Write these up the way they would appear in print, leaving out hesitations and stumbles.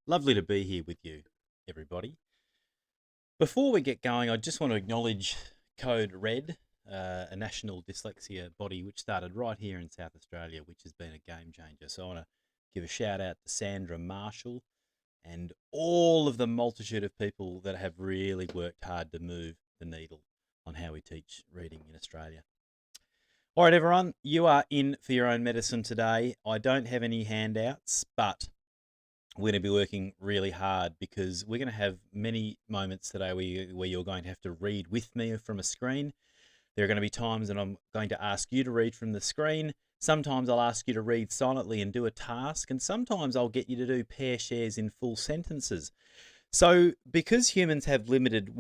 Lovely to be here with you, everybody. Before we get going, I just want to acknowledge Code Red, a national dyslexia body which started right here in South Australia, which has been a game changer. So I want to give a shout out to Sandra Marshall and all of the multitude of people that have really worked hard to move the needle on how we teach reading in Australia. All right, everyone, you are in for your own medicine today. I don't have any handouts, but we're going to be working really hard because we're going to have many moments today where you're going to have to read with me from a screen. There are going to be times that I'm going to ask you to read from the screen. Sometimes I'll ask you to read silently and do a task, and sometimes I'll get you to do pair shares in full sentences. So, because humans have limited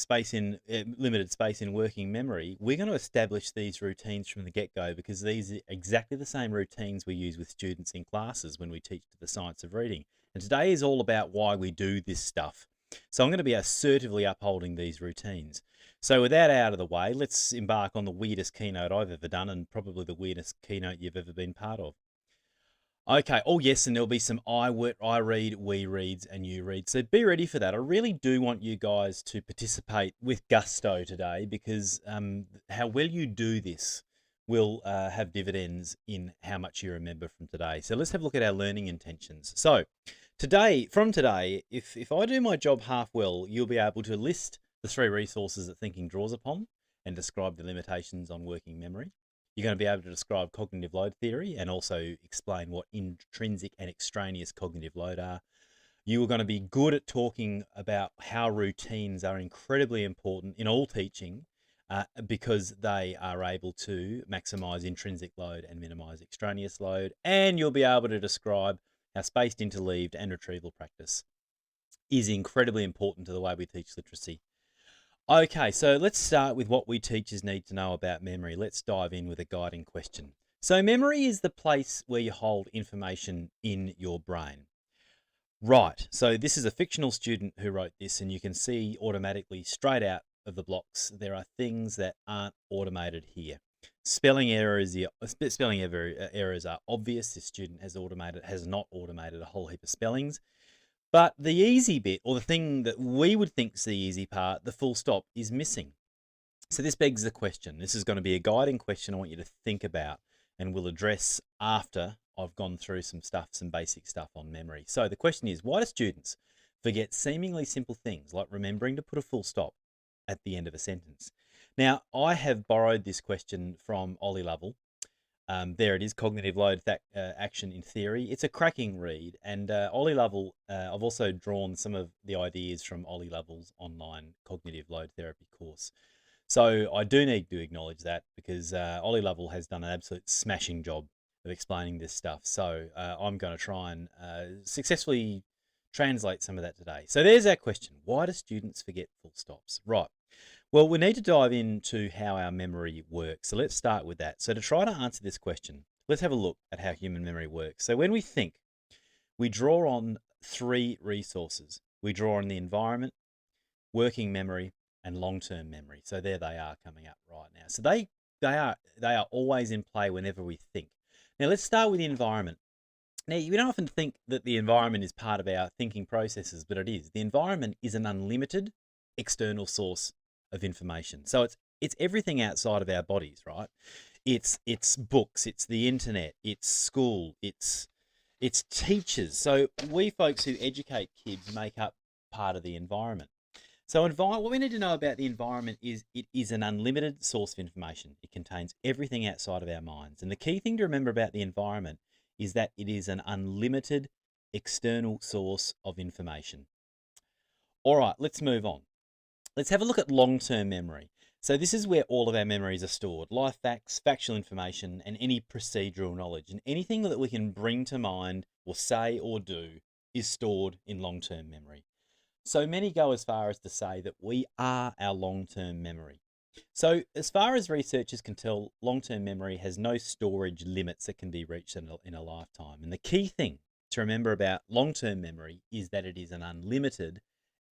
space in working memory, we're going to establish these routines from the get-go because these are exactly the same routines we use with students in classes when we teach the science of reading. And today is all about why we do this stuff. So I'm going to be assertively upholding these routines. So with that out of the way, let's embark on the weirdest keynote I've ever done and probably the weirdest keynote you've ever been part of. Okay. Oh, yes, and there'll be some I read, we reads, and you read. So be ready for that. I really do want you guys to participate with gusto today because how well you do this will have dividends in how much you remember from today. So let's have a look at our learning intentions. So from today, if I do my job half well, you'll be able to list the 3 resources that thinking draws upon and describe the limitations on working memory. You're going to be able to describe cognitive load theory and also explain what intrinsic and extraneous cognitive load are. You are going to be good at talking about how routines are incredibly important in all teaching because they are able to maximize intrinsic load and minimize extraneous load. And you'll be able to describe how spaced interleaved and retrieval practice is incredibly important to the way we teach literacy. Okay, so let's start with what we teachers need to know about memory. Let's dive in with a guiding question. So memory is the place where you hold information in your brain. Right, so this is a fictional student who wrote this, and you can see automatically straight out of the blocks, there are things that aren't automated here. Spelling errors are obvious. This student has not automated a whole heap of spellings. But the easy bit, or the thing that we would think is the easy part, the full stop, is missing. So this begs the question. This is going to be a guiding question I want you to think about and we'll address after I've gone through some basic stuff on memory. So the question is, why do students forget seemingly simple things like remembering to put a full stop at the end of a sentence? Now, I have borrowed this question from Ollie Lovell. There it is, Cognitive Load Action in Theory. It's a cracking read. And Ollie Lovell, I've also drawn some of the ideas from Ollie Lovell's online cognitive load therapy course. So I do need to acknowledge that because Ollie Lovell has done an absolute smashing job of explaining this stuff. So I'm going to try and successfully translate some of that today. So there's our question. Why do students forget full stops? Right. Well, we need to dive into how our memory works. So let's start with that. So to try to answer this question, let's have a look at how human memory works. So when we think, we draw on 3 resources. We draw on the environment, working memory, and long-term memory. So there they are coming up right now. So they are always in play whenever we think. Now let's start with the environment. Now, you don't often think that the environment is part of our thinking processes, but it is. The environment is an unlimited external source of information. So it's everything outside of our bodies, right? It's books, it's the internet, it's school, it's teachers. So we folks who educate kids make up part of the environment. So what we need to know about the environment is it is an unlimited source of information. It contains everything outside of our minds. And the key thing to remember about the environment is that it is an unlimited external source of information. All right, let's move on. Let's have a look at long-term memory. So this is where all of our memories are stored. Life facts, factual information, and any procedural knowledge. And anything that we can bring to mind or say or do is stored in long-term memory. So many go as far as to say that we are our long-term memory. So as far as researchers can tell, long-term memory has no storage limits that can be reached in a lifetime. And the key thing to remember about long-term memory is that it is an unlimited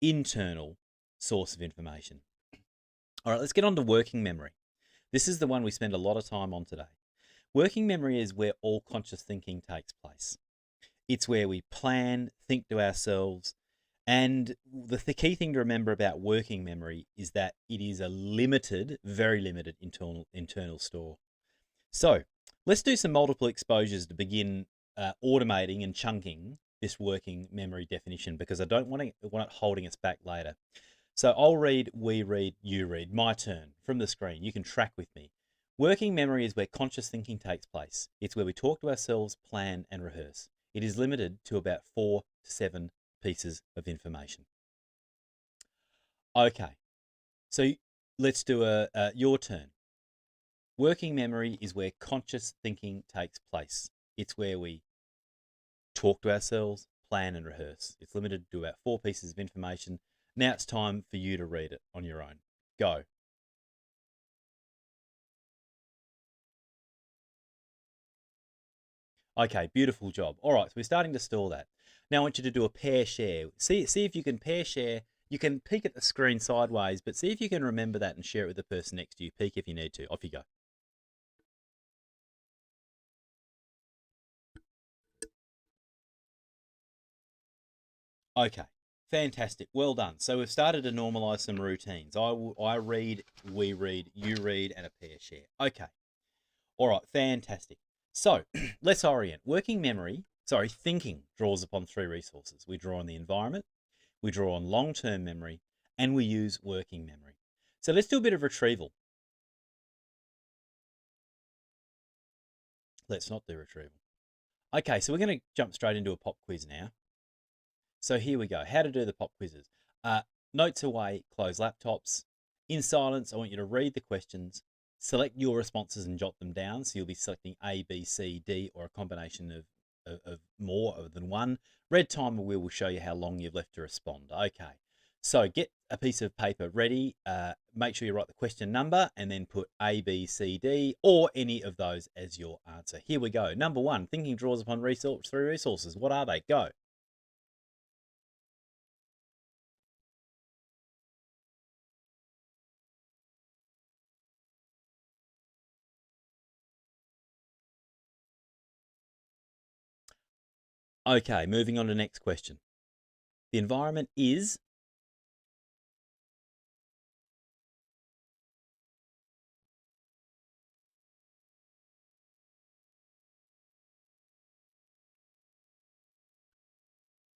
internal source of information. All right, let's get on to working memory. This is the one we spend a lot of time on today. Working memory is where all conscious thinking takes place. It's where we plan, think to ourselves. And the key thing to remember about working memory is that it is a limited, very limited internal store. So let's do some multiple exposures to begin automating and chunking this working memory definition, because I don't want it holding us back later. So I'll read, we read, you read, my turn from the screen. You can track with me. Working memory is where conscious thinking takes place. It's where we talk to ourselves, plan, and rehearse. It is limited to about 4 to 7 pieces of information. Okay, so let's do your turn. Working memory is where conscious thinking takes place. It's where we talk to ourselves, plan, and rehearse. It's limited to about 4 pieces of information. Now it's time for you to read it on your own. Go. Okay, beautiful job. All right, so we're starting to stall that. Now I want you to do a pair share. See if you can pair share. You can peek at the screen sideways, but see if you can remember that and share it with the person next to you. Peek if you need to. Off you go. Okay, fantastic. Well done. So we've started to normalise some routines. I read, we read, you read, and a pair share. Okay. All right, fantastic. So let's orient. Thinking draws upon 3 resources. We draw on the environment, we draw on long-term memory, and we use working memory. So let's do a bit of retrieval. Let's not do retrieval. Okay, so we're going to jump straight into a pop quiz now. So here we go. How to do the pop quizzes. Notes away, close laptops. In silence, I want you to read the questions, select your responses and jot them down. So you'll be selecting A, B, C, D, or a combination of more than one. Red timer wheel will show you how long you've left to respond. Okay, so get a piece of paper ready. Make sure you write the question number and then put A, B, C, D, or any of those as your answer. Here we go. Number 1, thinking draws upon 3 resources. What are they? Go. Okay, moving on to the next question. The environment is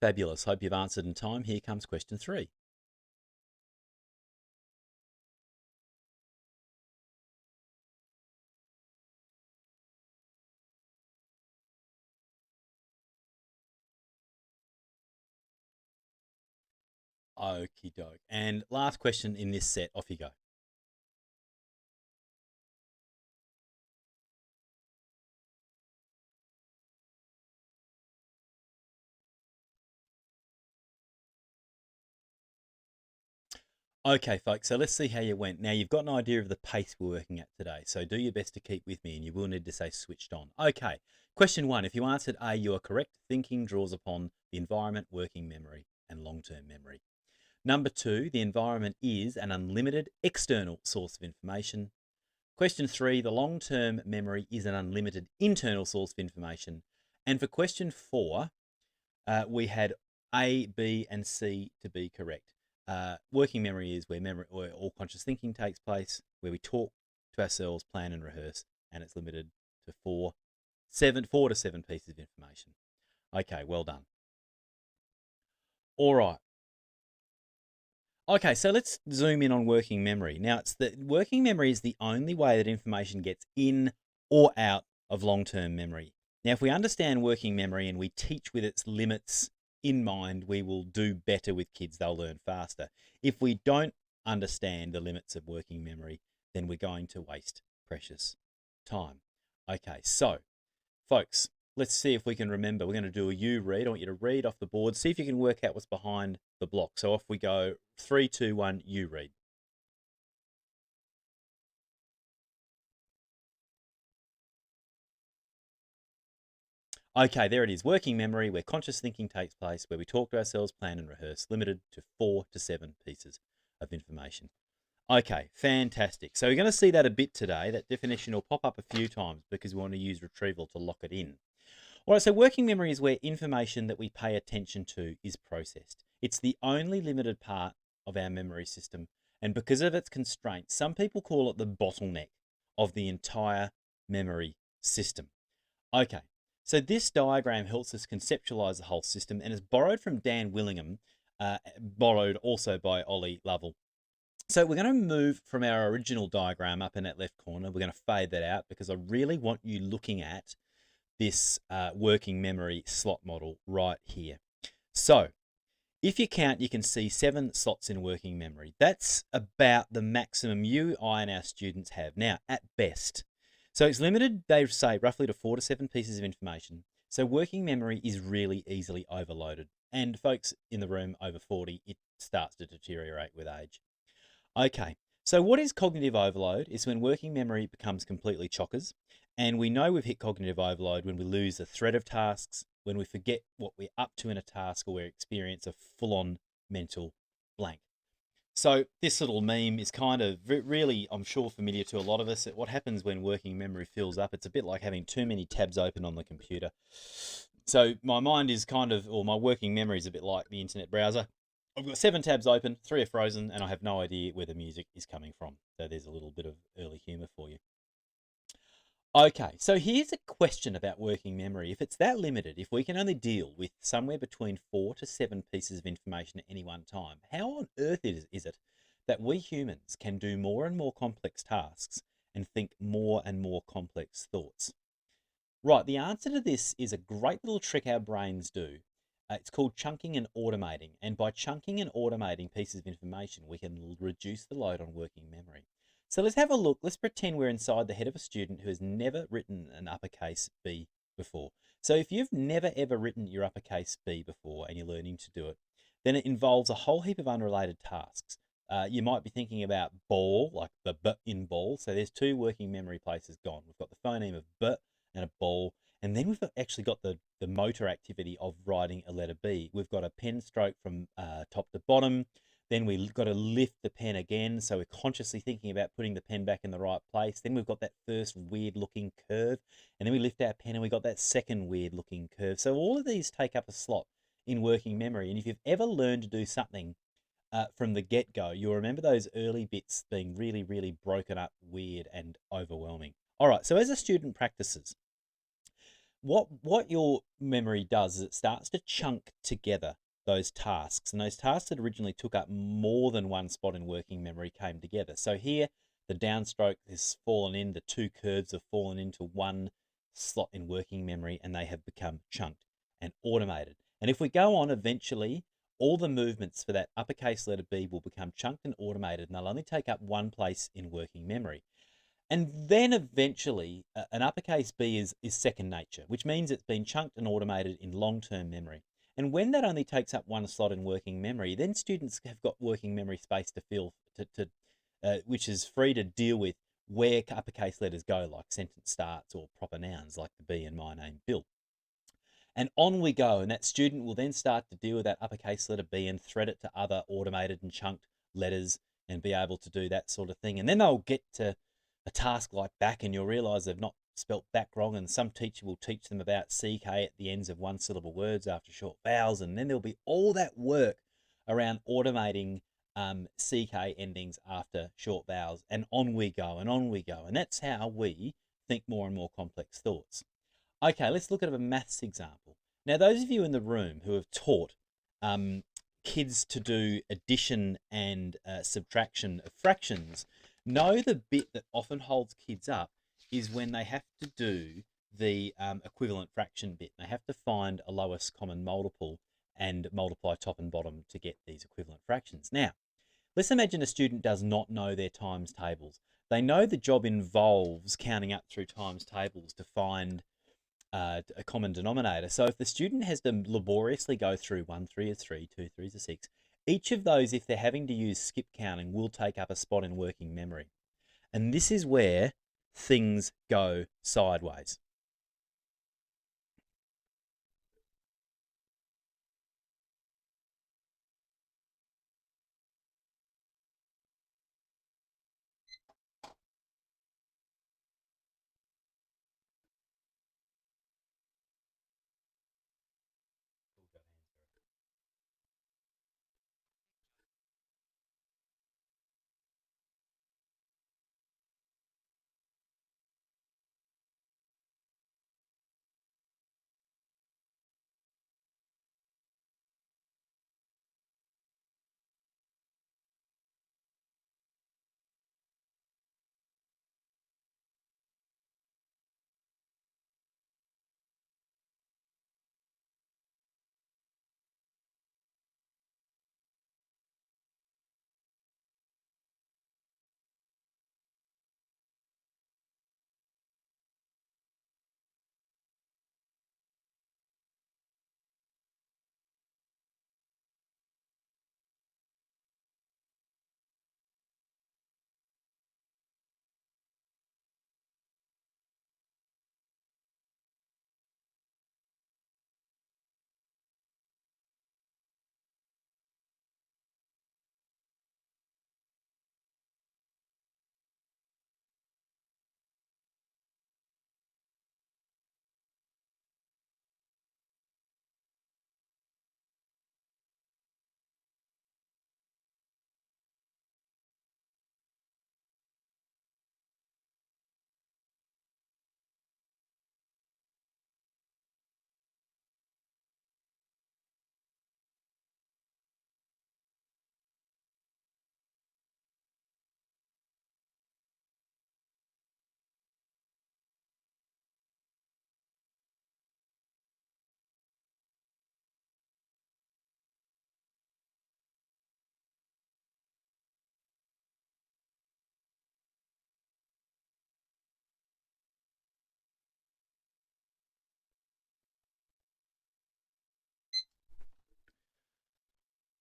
fabulous. Hope you've answered in time. Here comes question 3. Okie doke. And last question in this set. Off you go. Okay, folks, so let's see how you went. Now, you've got an idea of the pace we're working at today, so do your best to keep with me, and you will need to say switched on. Okay, question 1. If you answered A, you are correct. Thinking draws upon the environment, working memory, and long-term memory. Number 2, the environment is an unlimited external source of information. Question 3, the long-term memory is an unlimited internal source of information. And for question 4, we had A, B, and C to be correct. Working memory is where all conscious thinking takes place, where we talk to ourselves, plan and rehearse, and it's limited to 4 to 7 pieces of information. Okay, well done. All right. Okay, so let's zoom in on working memory. Now, working memory is the only way that information gets in or out of long-term memory. Now, if we understand working memory and we teach with its limits in mind, we will do better with kids. They'll learn faster. If we don't understand the limits of working memory, then we're going to waste precious time. Okay, so folks, let's see if we can remember. We're going to do a you read. I want you to read off the board. See if you can work out what's behind the block. So off we go. 3, 2, 1, you read. Okay, there it is. Working memory, where conscious thinking takes place, where we talk to ourselves, plan and rehearse, limited to 4 to 7 pieces of information. Okay, fantastic. So we're going to see that a bit today. That definition will pop up a few times because we want to use retrieval to lock it in. All right, so working memory is where information that we pay attention to is processed. It's the only limited part of our memory system, and because of its constraints, some people call it the bottleneck of the entire memory system. Okay, so this diagram helps us conceptualize the whole system and is borrowed from Dan Willingham, borrowed also by Ollie Lovell. So we're going to move from our original diagram up in that left corner. We're going to fade that out because I really want you looking at this working memory slot model right here. So if you count, you can see 7 slots in working memory. That's about the maximum you, I, and our students have. Now, at best. So it's limited, they say, roughly to 4 to 7 pieces of information. So working memory is really easily overloaded. And folks in the room over 40, it starts to deteriorate with age. Okay, so what is cognitive overload? It's when working memory becomes completely chockers. And we know we've hit cognitive overload when we lose the thread of tasks, when we forget what we're up to in a task, or we experience a full-on mental blank. So this little meme is kind of really, I'm sure, familiar to a lot of us. What happens when working memory fills up? It's a bit like having too many tabs open on the computer. So my mind is kind of, or my working memory is a bit like the internet browser. I've got 7 tabs open, 3 are frozen, and I have no idea where the music is coming from. So there's a little bit of early humor for you. Okay, so here's a question about working memory. If it's that limited, if we can only deal with somewhere between 4 to 7 pieces of information at any one time, how on earth is it that we humans can do more and more complex tasks and think more and more complex thoughts? Right, the answer to this is a great little trick our brains do. It's called chunking and automating. And by chunking and automating pieces of information, we can reduce the load on working memory. So let's have a look. Let's pretend we're inside the head of a student who has never written an uppercase B before. So if you've never ever written your uppercase B before and you're learning to do it, then it involves a whole heap of unrelated tasks. You might be thinking about ball, like the B in ball. So there's 2 working memory places gone. We've got the phoneme of B and a ball. And then we've actually got the motor activity of writing a letter B. We've got a pen stroke from top to bottom. Then we've got to lift the pen again. So we're consciously thinking about putting the pen back in the right place. Then we've got that first weird looking curve. And then we lift our pen and we got that second weird looking curve. So all of these take up a slot in working memory. And if you've ever learned to do something from the get-go, you'll remember those early bits being really, really broken up, weird, and overwhelming. All right, so as a student practices, what your memory does is it starts to chunk together those tasks, and those tasks that originally took up more than one spot in working memory came together. So here the downstroke has fallen in, the 2 curves have fallen into one slot in working memory, and they have become chunked and automated. And if we go on, eventually all the movements for that uppercase letter B will become chunked and automated, and they'll only take up one place in working memory. And then eventually, an uppercase B is second nature, which means it's been chunked and automated in long-term memory. And when that only takes up one slot in working memory, then students have got working memory space to fill, which is free to deal with where uppercase letters go, like sentence starts, or proper nouns like the B in my name, Bill. And on we go, and that student will then start to deal with that uppercase letter B and thread it to other automated and chunked letters and be able to do that sort of thing. And then they'll get to a task like back, and you'll realize they've not spelt back wrong, and some teacher will teach them about CK at the ends of 1-syllable words after short vowels, and then there'll be all that work around automating CK endings after short vowels, and on we go, and on we go. And that's how we think more and more complex thoughts. Okay, let's look at a maths example. Now, those of you in the room who have taught kids to do addition and subtraction of fractions know the bit that often holds kids up is when they have to do the equivalent fraction bit. They have to find a lowest common multiple and multiply top and bottom to get these equivalent fractions. Now, let's imagine a student does not know their times tables. They know the job involves counting up through times tables to find a common denominator. So if the student has to laboriously go through 1 3 is 3, 2 3 is 6, each of those, if they're having to use skip counting, will take up a spot in working memory. And this is where things go sideways.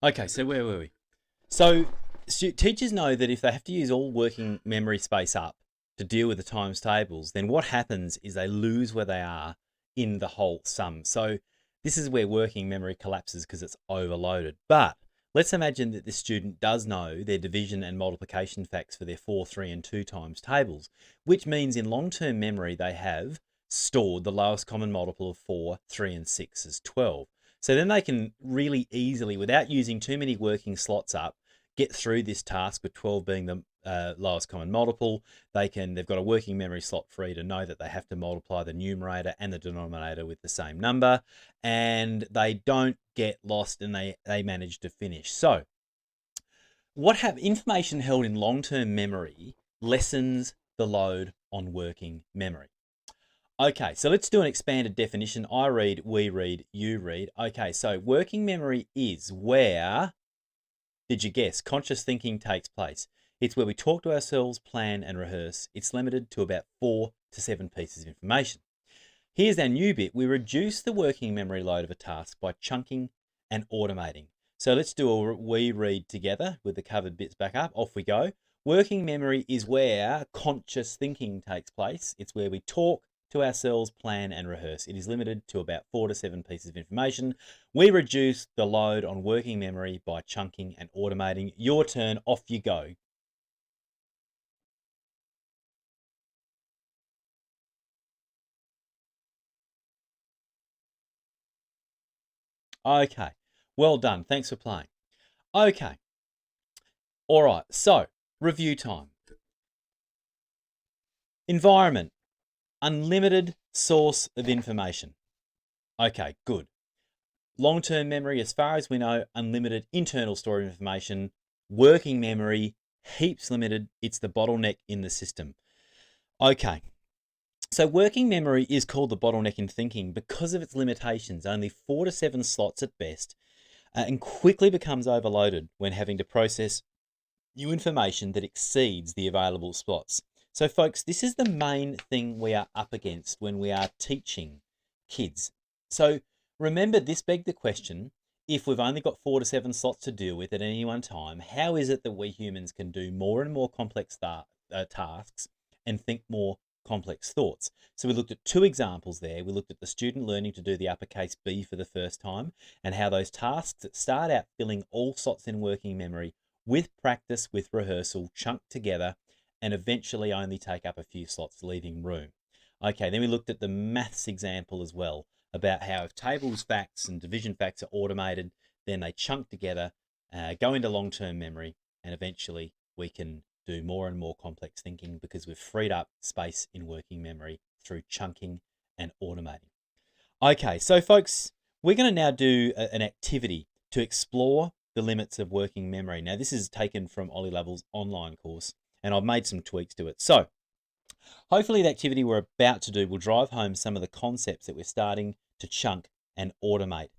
Okay, so where were we? So teachers know that if they have to use all working memory space up to deal with the times tables, then what happens is they lose where they are in the whole sum. So this is where working memory collapses because it's overloaded. But let's imagine that this student does know their division and multiplication facts for their 4, 3, and 2 times tables, which means in long-term memory they have stored the lowest common multiple of 4, 3, and 6 as 12. So then they can really easily, without using too many working slots up, get through this task with 12 being the lowest common multiple. They've got a working memory slot free to know that they have to multiply the numerator and the denominator with the same number, and they don't get lost, and they manage to finish. So information held in long-term memory lessens the load on working memory. Okay, so let's do an expanded definition. I read, we read, you read. Okay, so working memory is where, did you guess, conscious thinking takes place. It's where we talk to ourselves, plan, and rehearse. It's limited to about 4 to 7 pieces of information. Here's our new bit. We reduce the working memory load of a task by chunking and automating. So let's do a we read together with the covered bits back up. Off we go. Working memory is where conscious thinking takes place. It's where we talk to ourselves, plan, and rehearse. It is limited to about 4 to 7 pieces of information. We reduce the load on working memory by chunking and automating. Your turn. Off you go. Okay. Well done. Thanks for playing. Okay. All right. So, review time. Environment. Unlimited source of information. Okay, good. Long-term memory, as far as we know, unlimited internal store of information. Working memory, heaps limited. It's the bottleneck in the system. Okay. So working memory is called the bottleneck in thinking because of its limitations, only 4 to 7 slots at best, and quickly becomes overloaded when having to process new information that exceeds the available slots. So folks, this is the main thing we are up against when we are teaching kids. So remember, this begs the question, if we've only got 4 to 7 slots to deal with at any one time, how is it that we humans can do more and more complex tasks and think more complex thoughts? So we looked at 2 examples there. We looked at the student learning to do the uppercase B for the first time, and how those tasks that start out filling all slots in working memory with practice, with rehearsal, chunked together, and eventually only take up a few slots, leaving room. Okay, then we looked at the maths example as well, about how if tables facts and division facts are automated, then they chunk together, go into long-term memory, and eventually we can do more and more complex thinking because we've freed up space in working memory through chunking and automating. Okay, so folks, we're going to now do an activity to explore the limits of working memory. Now, this is taken from Ollie Lovell's online course, and I've made some tweaks to it. So, hopefully the activity we're about to do will drive home some of the concepts that we're starting to chunk and automate.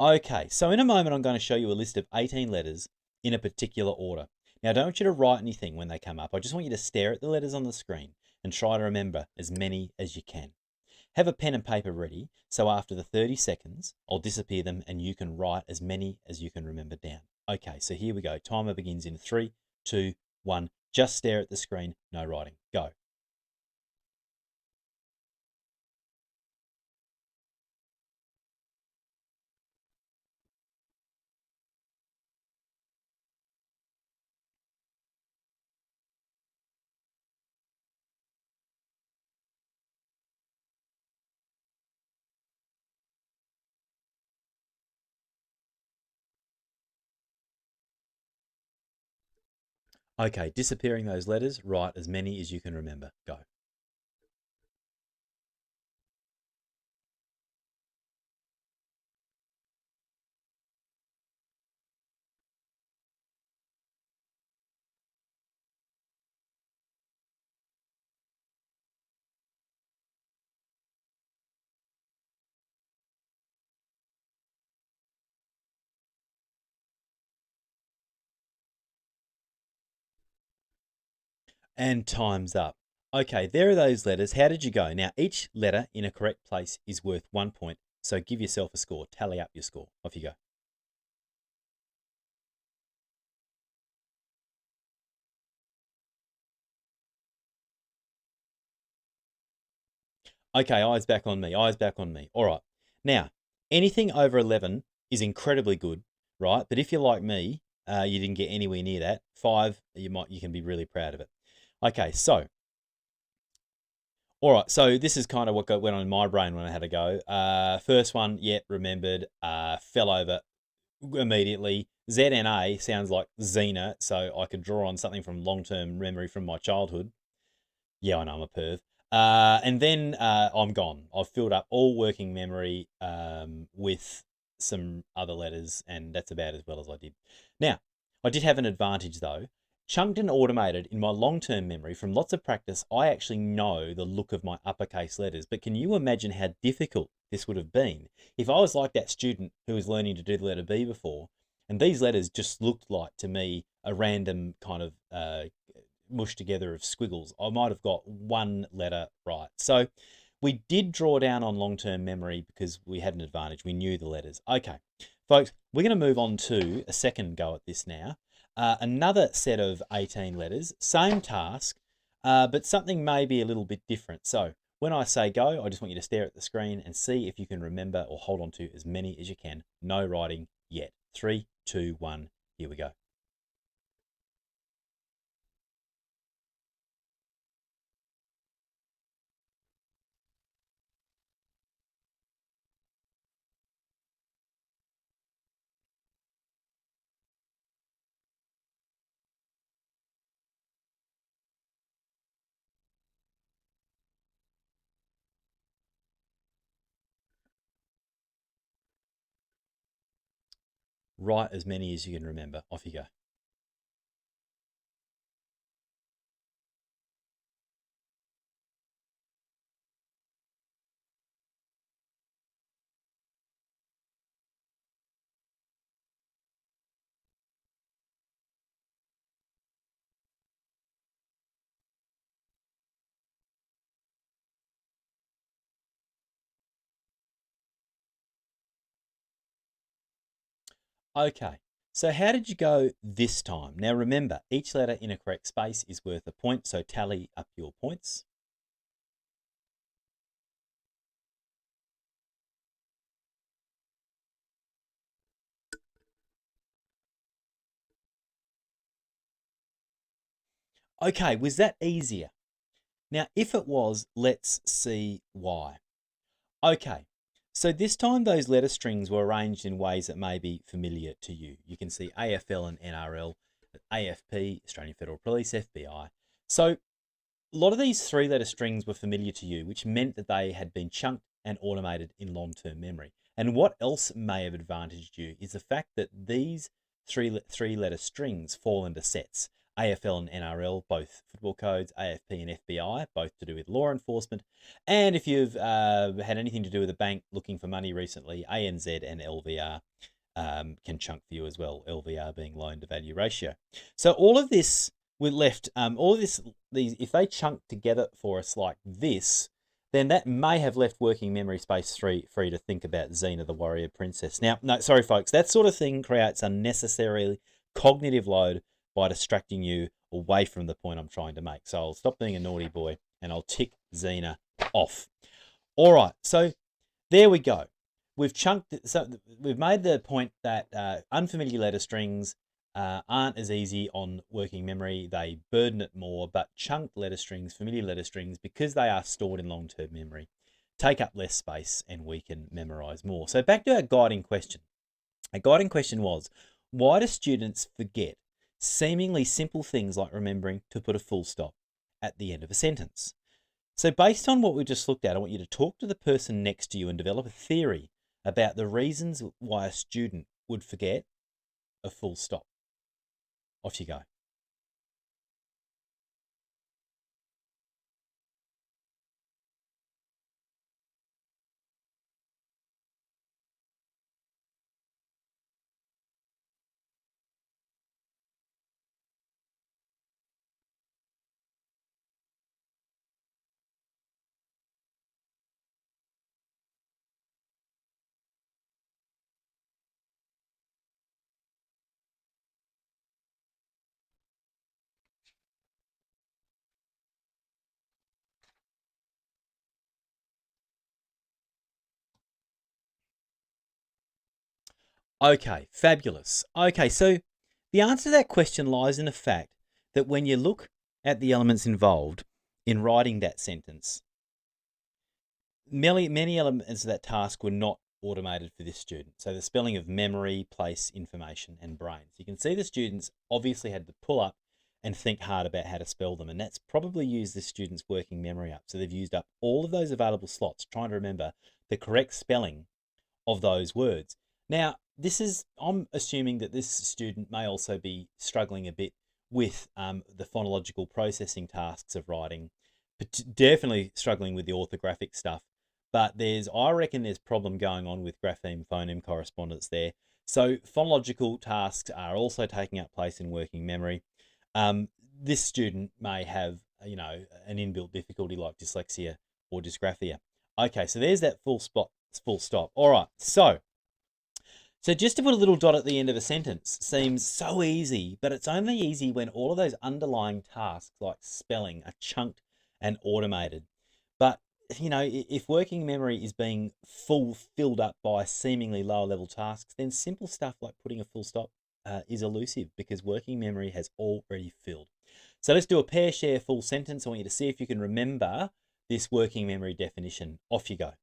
Okay, so in a moment I'm going to show you a list of 18 letters in a particular order. Now, I don't want you to write anything when they come up. I just want you to stare at the letters on the screen and try to remember as many as you can. Have a pen and paper ready, so after the 30 seconds, I'll disappear them and you can write as many as you can remember down. Okay, so here we go. Timer begins in 3, 2, 1. Just stare at the screen, no writing. Go. Okay, disappearing those letters, write as many as you can remember. Go. And time's up. Okay, there are those letters. How did you go? Now, each letter in a correct place is worth 1 point. So give yourself a score. Tally up your score. Off you go. Okay, eyes back on me. Eyes back on me. All right. Now, anything over 11 is incredibly good, right? But if you're like me, you didn't get anywhere near that. 5, you can be really proud of it. Okay, so all right, so this is kind of what went on in my brain when I had a go. First one, yep, remembered. Fell over immediately. ZNA sounds like Xena, so I could draw on something from long-term memory from my childhood. Yeah, I know I'm a perv. And then I'm gone. I've filled up all working memory with some other letters, and that's about as well as I did. Now, I did have an advantage though. Chunked and automated in my long-term memory from lots of practice, I actually know the look of my uppercase letters. But can you imagine how difficult this would have been if I was like that student who was learning to do the letter B before, and these letters just looked like to me a random kind of mush together of squiggles. I might have got one letter right. So we did draw down on long-term memory because we had an advantage. We knew the letters. Okay, folks, we're going to move on to a second go at this now. Another set of 18 letters, same task, but something may be a little bit different. So when I say go, I just want you to stare at the screen and see if you can remember or hold on to as many as you can. No writing yet. 3, 2, 1, here we go. Write as many as you can remember. Off you go. Okay, so how did you go this time? Now remember, each letter in a correct space is worth a point, so tally up your points. Okay, was that easier? Now, if it was, let's see why. Okay, so this time those letter strings were arranged in ways that may be familiar to you. You can see AFL and NRL, AFP, Australian Federal Police, FBI. So a lot of these 3-letter strings were familiar to you, which meant that they had been chunked and automated in long-term memory. And what else may have advantaged you is the fact that these three-letter strings fall into sets. AFL and NRL, both football codes, AFP and FBI, both to do with law enforcement. And if you've had anything to do with a bank looking for money recently, ANZ and LVR can chunk for you as well, LVR being loan to value ratio. So all of this we're left, all of this, these, if they chunk together for us like this, then that may have left working memory space free to think about Xena the warrior princess. Now, no, sorry folks, that sort of thing creates unnecessarily cognitive load by distracting you away from the point I'm trying to make. So I'll stop being a naughty boy and I'll tick Xena off. All right, so there we go. We've chunked. So we've made the point that unfamiliar letter strings aren't as easy on working memory. They burden it more, but chunked letter strings, familiar letter strings, because they are stored in long-term memory, take up less space and we can memorize more. So back to our guiding question. Our guiding question was, why do students forget seemingly simple things like remembering to put a full stop at the end of a sentence? So based on what we just looked at, I want you to talk to the person next to you and develop a theory about the reasons why a student would forget a full stop. Off you go. Okay, fabulous. Okay, so the answer to that question lies in the fact that when you look at the elements involved in writing that sentence, many elements of that task were not automated for this student. So the spelling of memory, place, information, and brain. So you can see the students obviously had to pull up and think hard about how to spell them. And that's probably used the student's working memory up. So they've used up all of those available slots, trying to remember the correct spelling of those words. Now, I'm assuming that this student may also be struggling a bit with the phonological processing tasks of writing, but definitely struggling with the orthographic stuff. But I reckon there's problem going on with grapheme phoneme correspondence there. So phonological tasks are also taking up place in working memory. This student may have, an inbuilt difficulty like dyslexia or dysgraphia. Okay, so there's that full stop. All right, so just to put a little dot at the end of a sentence seems so easy, but it's only easy when all of those underlying tasks like spelling are chunked and automated. But if working memory is being filled up by seemingly lower level tasks, then simple stuff like putting a full stop is elusive because working memory has already filled. So let's do a pair share full sentence. I want you to see if you can remember this working memory definition. Off you go.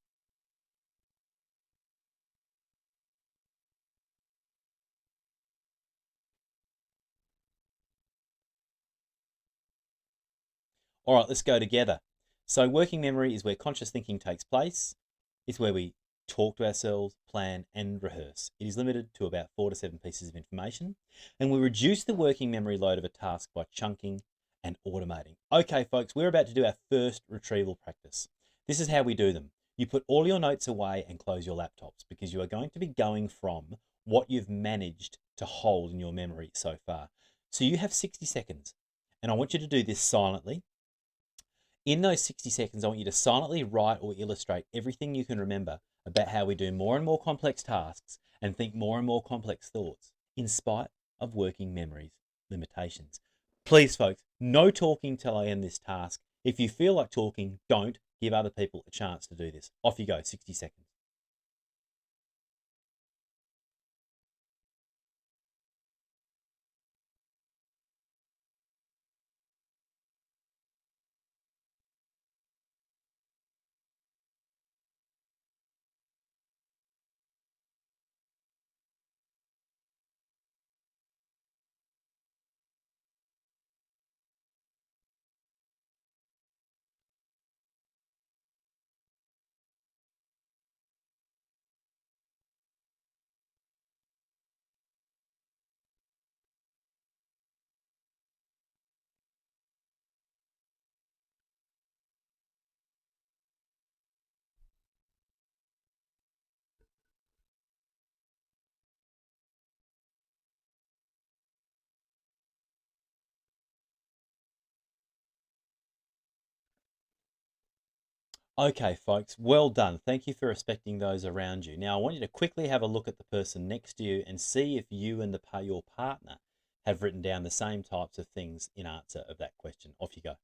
All right, let's go together. So working memory is where conscious thinking takes place. It's where we talk to ourselves, plan, and rehearse. It is limited to about 4 to 7 pieces of information, and we reduce the working memory load of a task by chunking and automating. Okay, folks, we're about to do our first retrieval practice. This is how we do them. You put all your notes away and close your laptops because you are going to be going from what you've managed to hold in your memory so far. So you have 60 seconds, and I want you to do this silently. In those 60 seconds, I want you to silently write or illustrate everything you can remember about how we do more and more complex tasks and think more and more complex thoughts, in spite of working memory's limitations. Please, folks, no talking till I end this task. If you feel like talking, don't. Give other people a chance to do this. Off you go, 60 seconds. Okay, folks, well done. Thank you for respecting those around you. Now, I want you to quickly have a look at the person next to you and see if you and your partner have written down the same types of things in answer of that question. Off you go.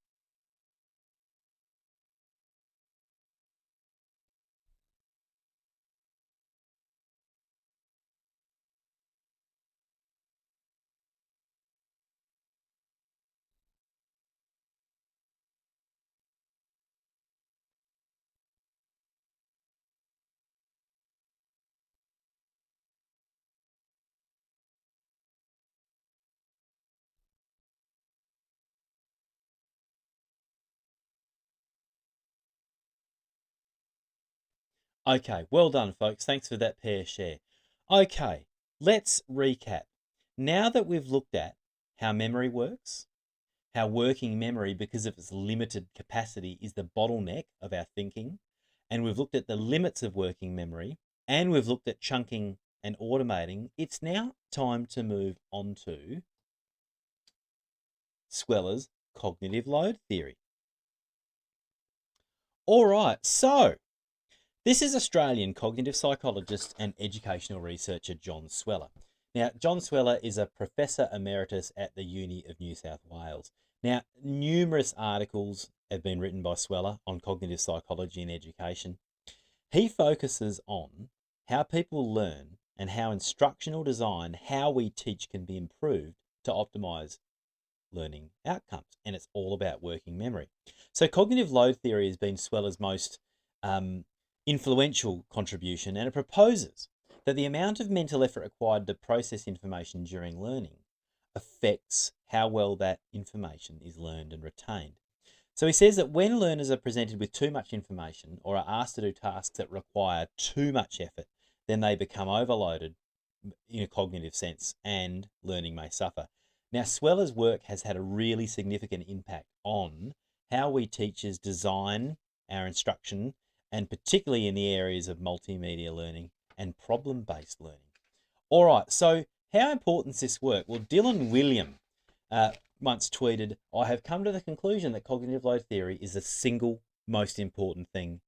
Okay, well done, folks. Thanks for that pair share. Okay, let's recap. Now that we've looked at how memory works, how working memory, because of its limited capacity, is the bottleneck of our thinking, and we've looked at the limits of working memory, and we've looked at chunking and automating, it's now time to move on to Sweller's cognitive load theory. All right, so this is Australian cognitive psychologist and educational researcher John Sweller. Now, John Sweller is a professor emeritus at the Uni of New South Wales. Now, numerous articles have been written by Sweller on cognitive psychology and education. He focuses on how people learn and how instructional design, how we teach can be improved to optimize learning outcomes. And it's all about working memory. So cognitive load theory has been Sweller's most influential contribution, and it proposes that the amount of mental effort required to process information during learning affects how well that information is learned and retained. So he says that when learners are presented with too much information or are asked to do tasks that require too much effort, then they become overloaded in a cognitive sense and learning may suffer. Now, Sweller's work has had a really significant impact on how we teachers design our instruction, and particularly in the areas of multimedia learning and problem-based learning. All right, so how important is this work? Well, Dylan William once tweeted, "I have come to the conclusion that cognitive load theory is the single most important thing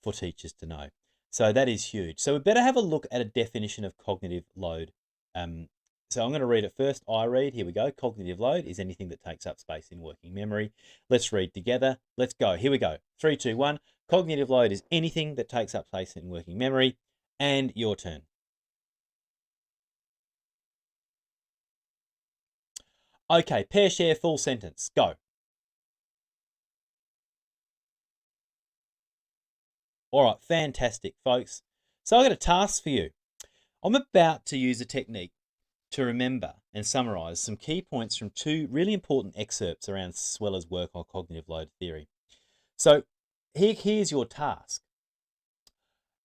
for teachers to know." So that is huge. So we better have a look at a definition of cognitive load. So I'm going to read it first. I read, here we go. Cognitive load is anything that takes up space in working memory. Let's read together. Let's go. Here we go. 3, 2, 1. Cognitive load is anything that takes up space in working memory. And your turn. Okay, pair, share, full sentence. Go. All right, fantastic, folks. So I've got a task for you. I'm about to use a technique to remember and summarize some key points from 2 really important excerpts around Sweller's work on cognitive load theory. So here's your task.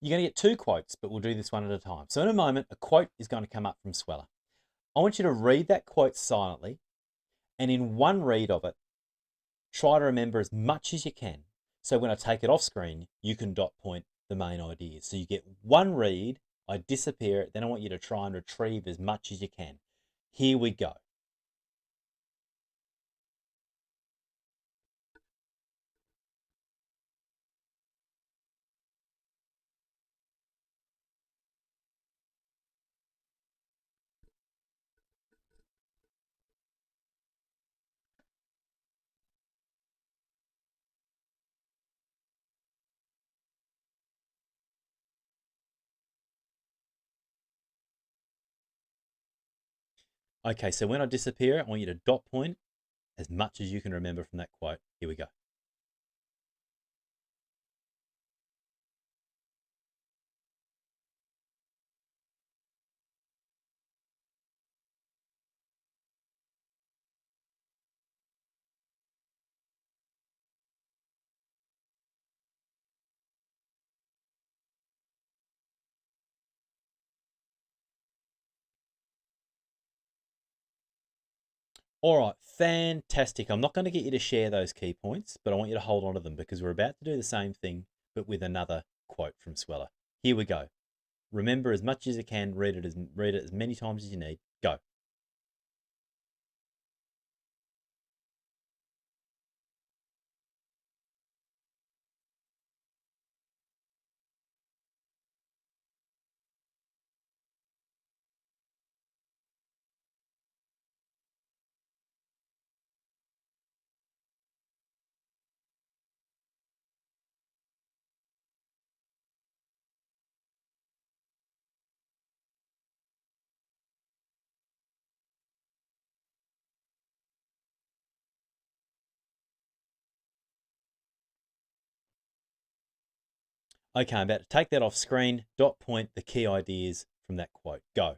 You're going to get 2 quotes, but we'll do this one at a time. So in a moment, a quote is going to come up from Sweller. I want you to read that quote silently, and in one read of it, try to remember as much as you can. So when I take it off screen, you can dot point the main ideas. So you get one read, I disappear it, then I want you to try and retrieve as much as you can. Here we go. Okay, so when I disappear, I want you to dot point as much as you can remember from that quote. Here we go. All right, fantastic. I'm not going to get you to share those key points, but I want you to hold on to them because we're about to do the same thing, but with another quote from Sweller. Here we go. Remember as much as you can, read it as many times as you need. Go. Okay, I'm about to take that off screen, dot point the key ideas from that quote. Go.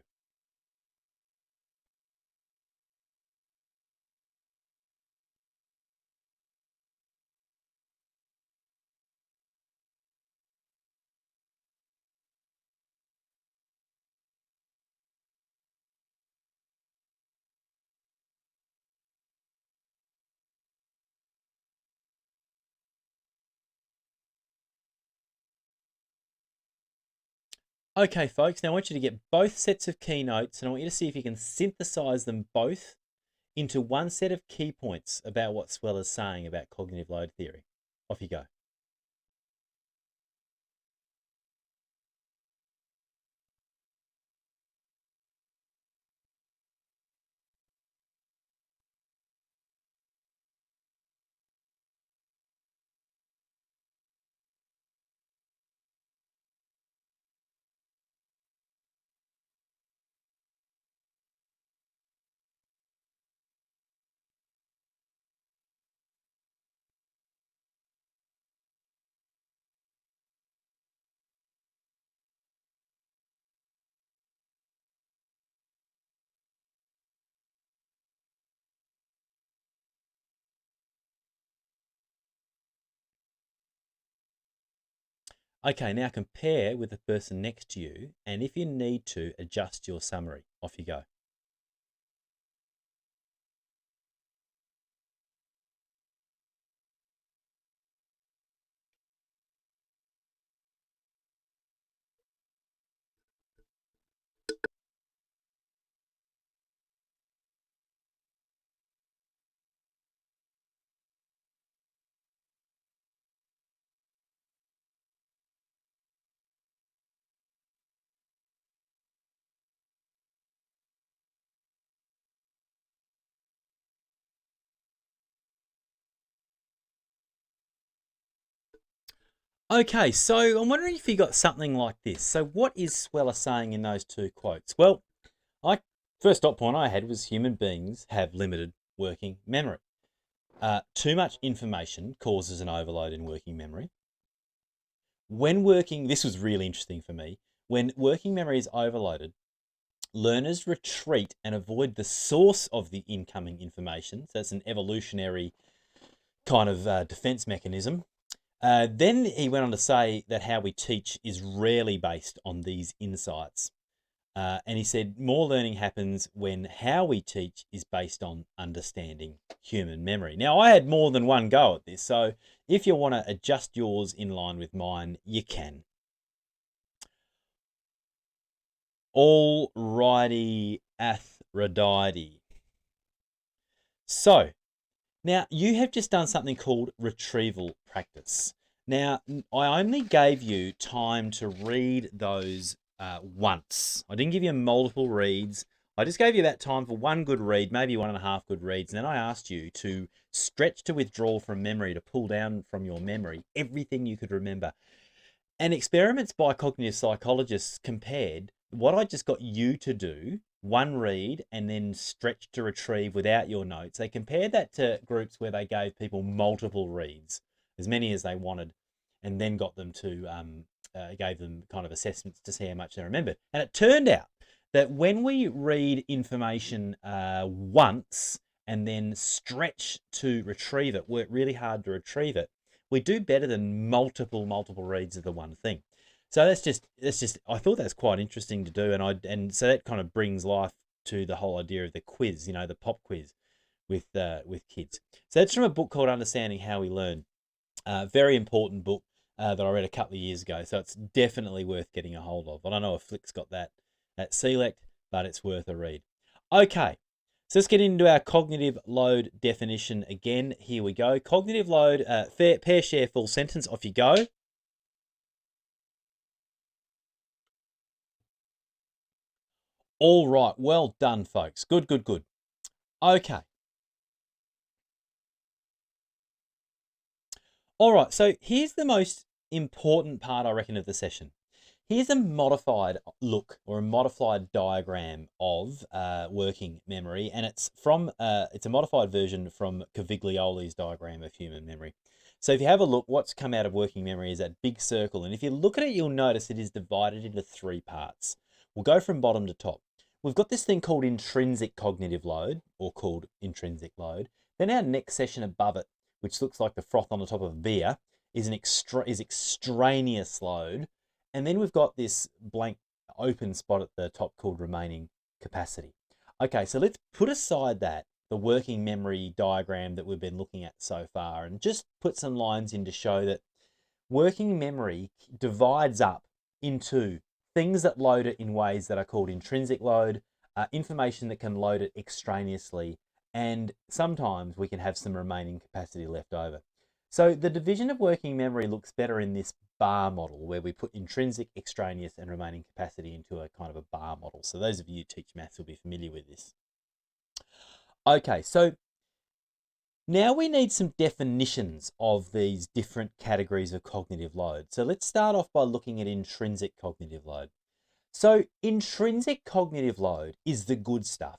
Okay, folks, now I want you to get both sets of keynotes and I want you to see if you can synthesize them both into one set of key points about what Sweller's saying about cognitive load theory. Off you go. Okay, now compare with the person next to you, and if you need to, adjust your summary. Off you go. Okay, so I'm wondering if you got something like this. So what is Sweller saying in those two quotes? Well, I first dot point I had was human beings have limited working memory. Too much information causes an overload in working memory. When working, this was really interesting for me. When working memory is overloaded, learners retreat and avoid the source of the incoming information. So that's an evolutionary kind of defense mechanism. Then he went on to say that how we teach is rarely based on these insights. And he said more learning happens when how we teach is based on understanding human memory. Now, I had more than one go at this, so if you want to adjust yours in line with mine, you can. Alrighty, Aphrodite. So, now you have just done something called retrieval practice. Now, I only gave you time to read those once. I didn't give you multiple reads. I just gave you that time for one good read, maybe 1.5 good reads. And then I asked you to stretch to withdrawal from memory, to pull down from your memory everything you could remember. And experiments by cognitive psychologists compared what I just got you to do, one read and then stretch to retrieve without your notes. They compared that to groups where they gave people multiple reads, as many as they wanted, and then got them to, gave them kind of assessments to see how much they remembered. And it turned out that when we read information once and then stretch to retrieve it, work really hard to retrieve it, we do better than multiple reads of the one thing. So that's just I thought that's quite interesting to do, and so that kind of brings life to the whole idea of the quiz, the pop quiz with kids. So that's from a book called Understanding How We Learn. Very important book that I read a couple of years ago. So it's definitely worth getting a hold of. I don't know if Flick's got that select, but it's worth a read. Okay, so let's get into our cognitive load definition again. Here we go. Cognitive load, pair, share, full sentence. Off you go. All right, well done, folks. Good, good, good. Okay. All right, so here's the most important part, I reckon, of the session. Here's a modified look or a modified diagram of working memory, and it's a modified version from Caviglioli's diagram of human memory. So if you have a look, what's come out of working memory is that big circle, and if you look at it, you'll notice it is divided into 3 parts. We'll go from bottom to top. We've got this thing called intrinsic cognitive load, or called intrinsic load. Then our next session above it, which looks like the froth on the top of a beer, is extraneous load. And then we've got this blank open spot at the top called remaining capacity. Okay, so let's put aside the working memory diagram that we've been looking at so far, and just put some lines in to show that working memory divides up into things that load it in ways that are called intrinsic load, information that can load it extraneously, and sometimes we can have some remaining capacity left over. So the division of working memory looks better in this bar model, where we put intrinsic, extraneous, and remaining capacity into a kind of a bar model. So those of you who teach maths will be familiar with this. Okay, so now we need some definitions of these different categories of cognitive load. So let's start off by looking at intrinsic cognitive load. So intrinsic cognitive load is the good stuff.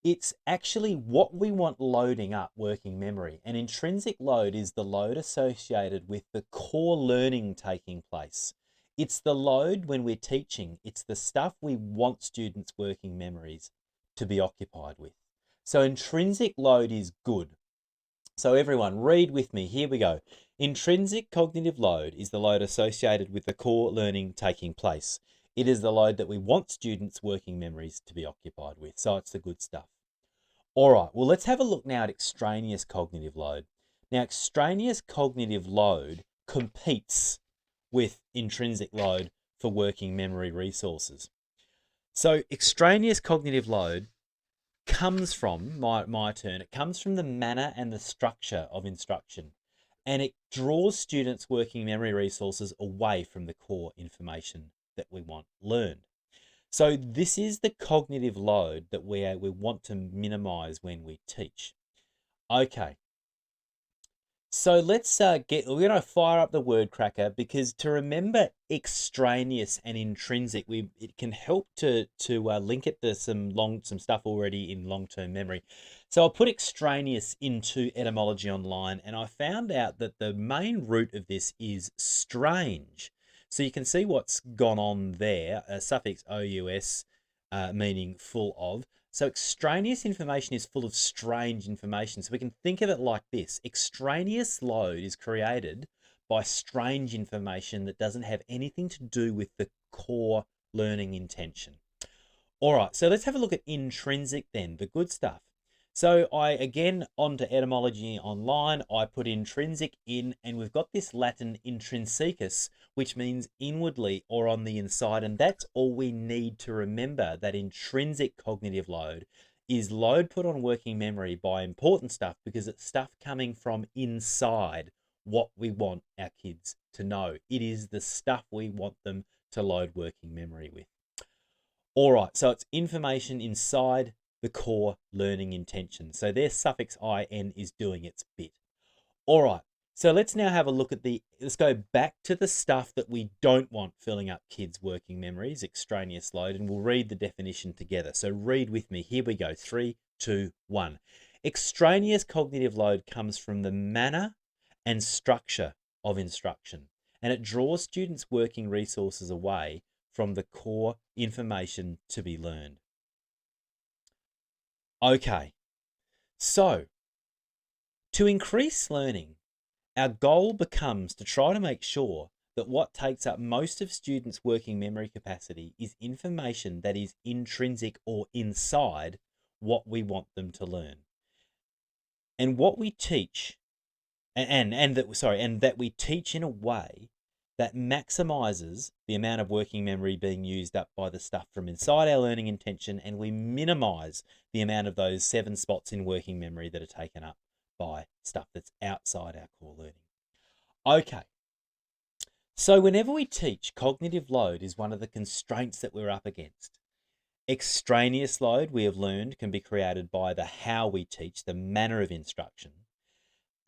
It's actually what we want loading up working memory. And intrinsic load is the load associated with the core learning taking place. It's the load when we're teaching. It's the stuff we want students' working memories to be occupied with. So intrinsic load is good. So everyone, read with me. Here we go. Intrinsic cognitive load is the load associated with the core learning taking place. It is the load that we want students' working memories to be occupied with. So it's the good stuff. All right, well, let's have a look now at extraneous cognitive load. Now, extraneous cognitive load competes with intrinsic load for working memory resources. So extraneous cognitive load comes from, my turn, it comes from the manner and the structure of instruction. And it draws students' working memory resources away from the core information that we want learned. So this is the cognitive load that we want to minimize when we teach. Okay, so let's we're going to fire up the word cracker, because to remember extraneous and intrinsic, it can help to link it to some stuff already in long-term memory. So I'll put extraneous into etymology online, and I found out that the main root of this is strange. So you can see what's gone on there, a suffix ous, meaning full of. So extraneous information is full of strange information. So we can think of it like this. Extraneous load is created by strange information that doesn't have anything to do with the core learning intention. All right, so let's have a look at intrinsic then, the good stuff. So again, onto etymology online, I put intrinsic in, and we've got this Latin intrinsecus, which means inwardly or on the inside. And that's all we need to remember, that intrinsic cognitive load is load put on working memory by important stuff, because it's stuff coming from inside what we want our kids to know. It is the stuff we want them to load working memory with. All right, so it's information inside the core learning intention. So their suffix in is doing its bit. All right, so let's now have a look at let's go back to the stuff that we don't want filling up kids' working memories, extraneous load, and we'll read the definition together. So read with me. Here we go. 3, 2, 1. Extraneous cognitive load comes from the manner and structure of instruction, and it draws students' working resources away from the core information to be learned. Okay, so to increase learning, our goal becomes to try to make sure that what takes up most of students' working memory capacity is information that is intrinsic or inside what we want them to learn. And what we teach, and that we teach in a way that maximizes the amount of working memory being used up by the stuff from inside our learning intention, and we minimize the amount of those 7 spots in working memory that are taken up by stuff that's outside our core learning. Okay, so whenever we teach, cognitive load is one of the constraints that we're up against. Extraneous load, we have learned, can be created by the how we teach, the manner of instruction.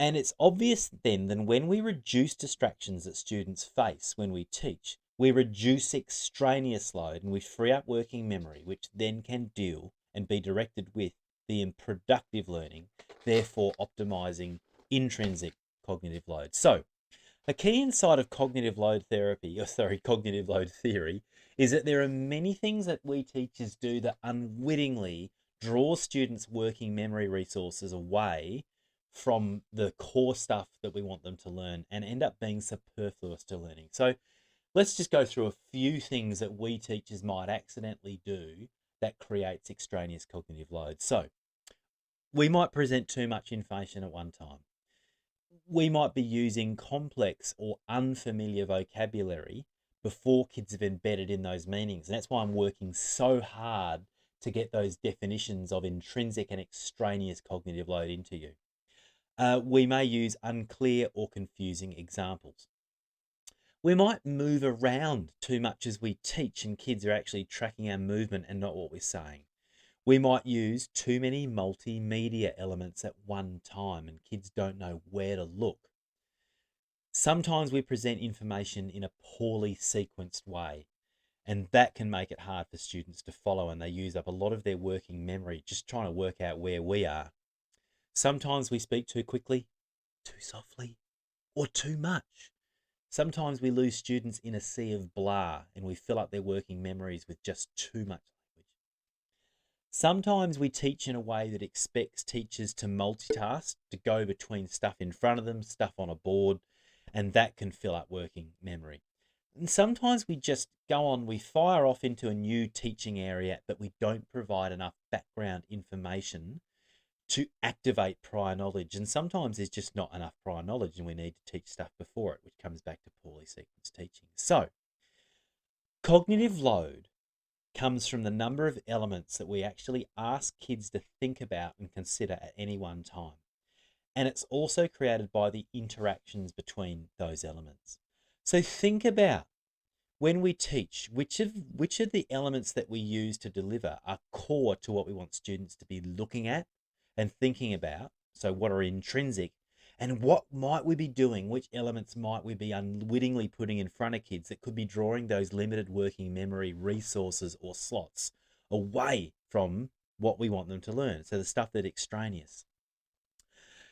And it's obvious then that when we reduce distractions that students face when we teach, we reduce extraneous load and we free up working memory, which then can deal and be directed with the productive learning, therefore optimizing intrinsic cognitive load. So a key insight of cognitive load cognitive load theory, is that there are many things that we teachers do that unwittingly draw students' working memory resources away from the core stuff that we want them to learn and end up being superfluous to learning. So let's just go through a few things that we teachers might accidentally do that creates extraneous cognitive load. So we might present too much information at one time. We might be using complex or unfamiliar vocabulary before kids have embedded in those meanings. And that's why I'm working so hard to get those definitions of intrinsic and extraneous cognitive load into you. We may use unclear or confusing examples. We might move around too much as we teach, and kids are actually tracking our movement and not what we're saying. We might use too many multimedia elements at one time, and kids don't know where to look. Sometimes we present information in a poorly sequenced way, and that can make it hard for students to follow, and they use up a lot of their working memory just trying to work out where we are. Sometimes we speak too quickly, too softly, or too much. Sometimes we lose students in a sea of blah, and we fill up their working memories with just too much language. Sometimes we teach in a way that expects teachers to multitask, to go between stuff in front of them, stuff on a board, and that can fill up working memory. And sometimes we just go on, we fire off into a new teaching area, but we don't provide enough background information to activate prior knowledge. And sometimes there's just not enough prior knowledge and we need to teach stuff before it, which comes back to poorly sequenced teaching. So, cognitive load comes from the number of elements that we actually ask kids to think about and consider at any one time. And it's also created by the interactions between those elements. So think about when we teach, which of the elements that we use to deliver are core to what we want students to be looking at and thinking about. So what are intrinsic, and what might we be doing? Which elements might we be unwittingly putting in front of kids that could be drawing those limited working memory resources or slots away from what we want them to learn? So the stuff that's extraneous.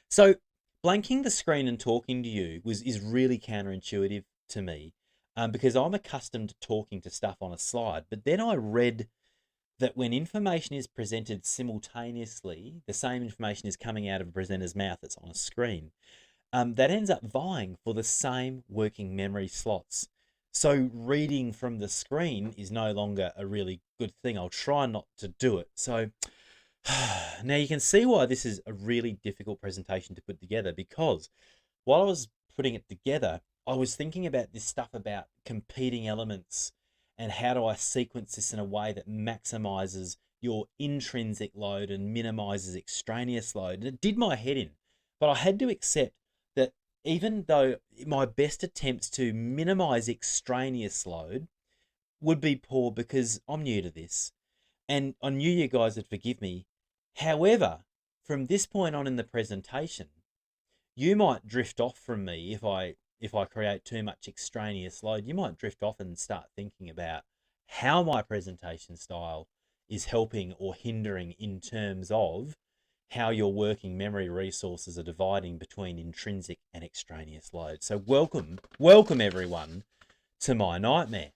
So blanking the screen and talking to you is really counterintuitive to me, because I'm accustomed to talking to stuff on a slide. But then I read that when information is presented simultaneously, the same information is coming out of a presenter's mouth that's on a screen, that ends up vying for the same working memory slots. So reading from the screen is no longer a really good thing. I'll try not to do it. So now you can see why this is a really difficult presentation to put together, because while I was putting it together, I was thinking about this stuff about competing elements and how do I sequence this in a way that maximizes your intrinsic load and minimizes extraneous load. And it did my head in, but I had to accept that even though my best attempts to minimize extraneous load would be poor because I'm new to this and I knew you guys would forgive me. However, from this point on in the presentation, you might drift off from me if I create too much extraneous load. You might drift off and start thinking about how my presentation style is helping or hindering in terms of how your working memory resources are dividing between intrinsic and extraneous load. So welcome everyone to my nightmare.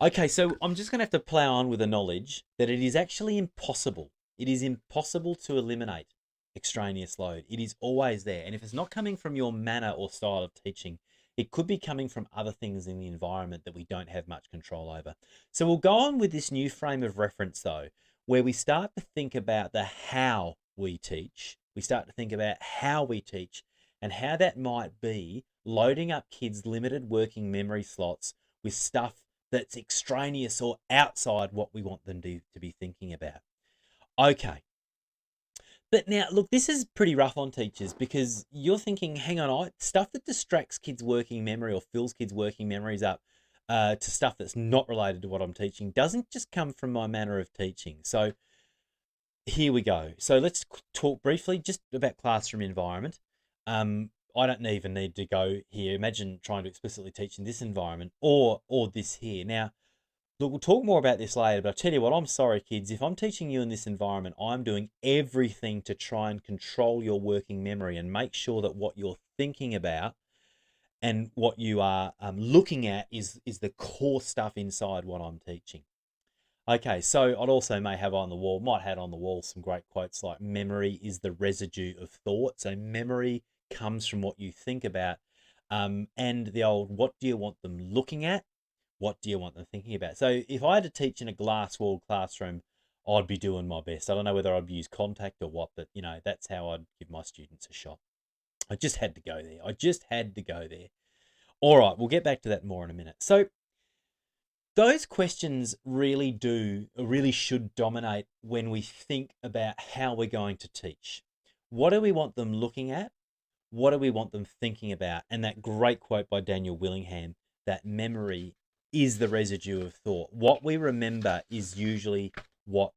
Okay, so I'm just going to have to plow on with the knowledge that it is actually impossible. It is impossible to eliminate extraneous load. It is always there. And if it's not coming from your manner or style of teaching, it could be coming from other things in the environment that we don't have much control over. So we'll go on with this new frame of reference, though, where we start to think about the how we teach. We start to think about how we teach and how that might be loading up kids' limited working memory slots with stuff that's extraneous or outside what we want them to be thinking about. Okay. But now, look, this is pretty rough on teachers because you're thinking, hang on, stuff that distracts kids' working memory or fills kids' working memories up to stuff that's not related to what I'm teaching doesn't just come from my manner of teaching. So here we go. So let's talk briefly just about classroom environment. I don't even need to go here. Imagine trying to explicitly teach in this environment or this here. Now, look, we'll talk more about this later, but I'll tell you what, I'm sorry, kids. If I'm teaching you in this environment, I'm doing everything to try and control your working memory and make sure that what you're thinking about and what you are looking at is the core stuff inside what I'm teaching. Okay, so I'd also might have on the wall some great quotes like memory is the residue of thought. So memory comes from what you think about. And the old, what do you want them looking at? What do you want them thinking about? So if I had to teach in a glass-walled classroom, I'd be doing my best. I don't know whether I'd use contact or what, but that's how I'd give my students a shot. I just had to go there. All right, we'll get back to that more in a minute. So those questions really should dominate when we think about how we're going to teach. What do we want them looking at? What do we want them thinking about? And that great quote by Daniel Willingham, that memory is the residue of thought. What we remember is usually what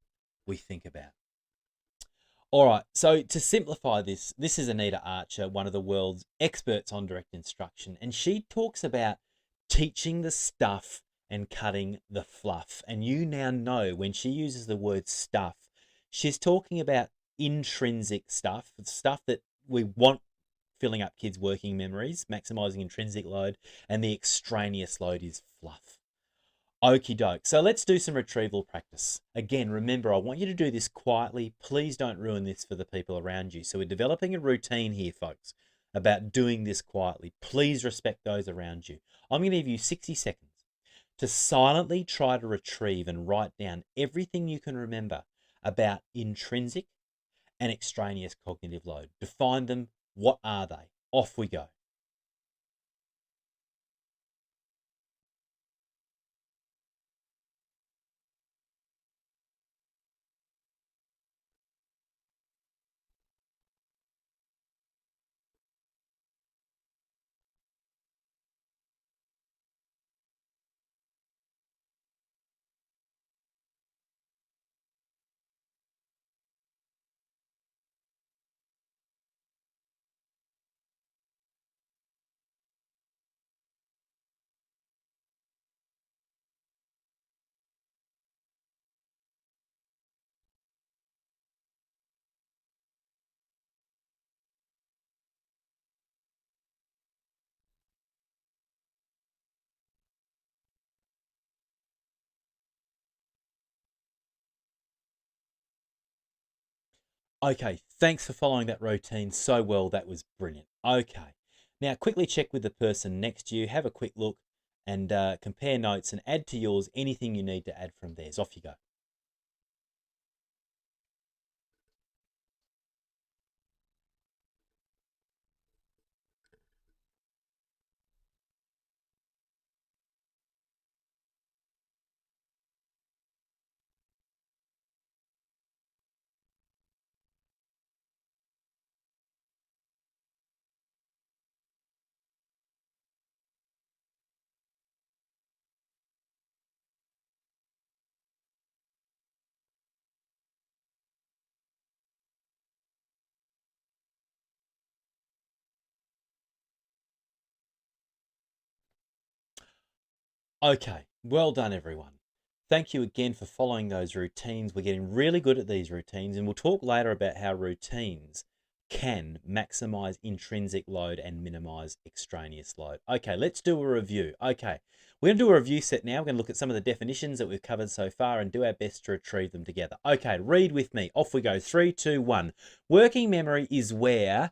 we think about. All right, so to simplify this is Anita Archer, one of the world's experts on direct instruction, and she talks about teaching the stuff and cutting the fluff. And you now know when she uses the word stuff, she's talking about intrinsic stuff that we want filling up kids' working memories, maximizing intrinsic load, and the extraneous load is fluff. Okie doke. So let's do some retrieval practice. Again, remember, I want you to do this quietly. Please don't ruin this for the people around you. So we're developing a routine here, folks, about doing this quietly. Please respect those around you. I'm going to give you 60 seconds to silently try to retrieve and write down everything you can remember about intrinsic and extraneous cognitive load. Define them. What are they? Off we go. Okay, thanks for following that routine so well. That was brilliant. Okay, now quickly check with the person next to you, have a quick look and compare notes and add to yours anything you need to add from theirs. Off you go. Okay, well done, everyone. Thank you again for following those routines. We're getting really good at these routines, and we'll talk later about how routines can maximize intrinsic load and minimize extraneous load. Okay, let's do a review. Okay, we're going to do a review set now. We're going to look at some of the definitions that we've covered so far and do our best to retrieve them together. Okay, read with me. Off we go. 3, 2, 1. Working memory is where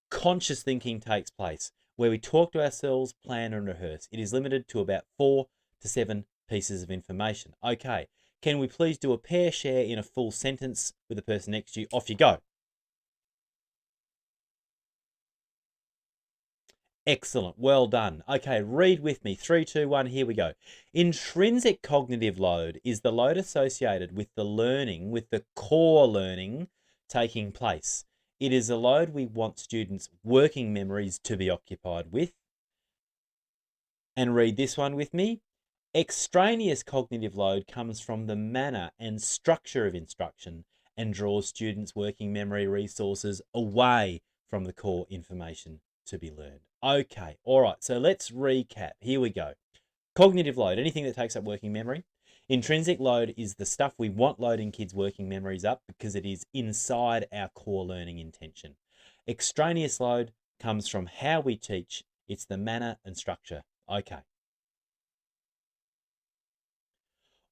conscious thinking takes place, where we talk to ourselves, plan, and rehearse. It is limited to about 4 to 7 pieces of information. Okay, can we please do a pair share in a full sentence with the person next to you? Off you go. Excellent, well done. Okay, read with me. 3, 2, 1, here we go. Intrinsic cognitive load is the load associated with the learning, with the core learning taking place. It is a load we want students' working memories to be occupied with. And read this one with me. Extraneous cognitive load comes from the manner and structure of instruction and draws students' working memory resources away from the core information to be learned. Okay, all right, so let's recap. Here we go. Cognitive load, anything that takes up working memory. Intrinsic load is the stuff we want loading kids' working memories up because it is inside our core learning intention. Extraneous load comes from how we teach. It's the manner and structure. Okay.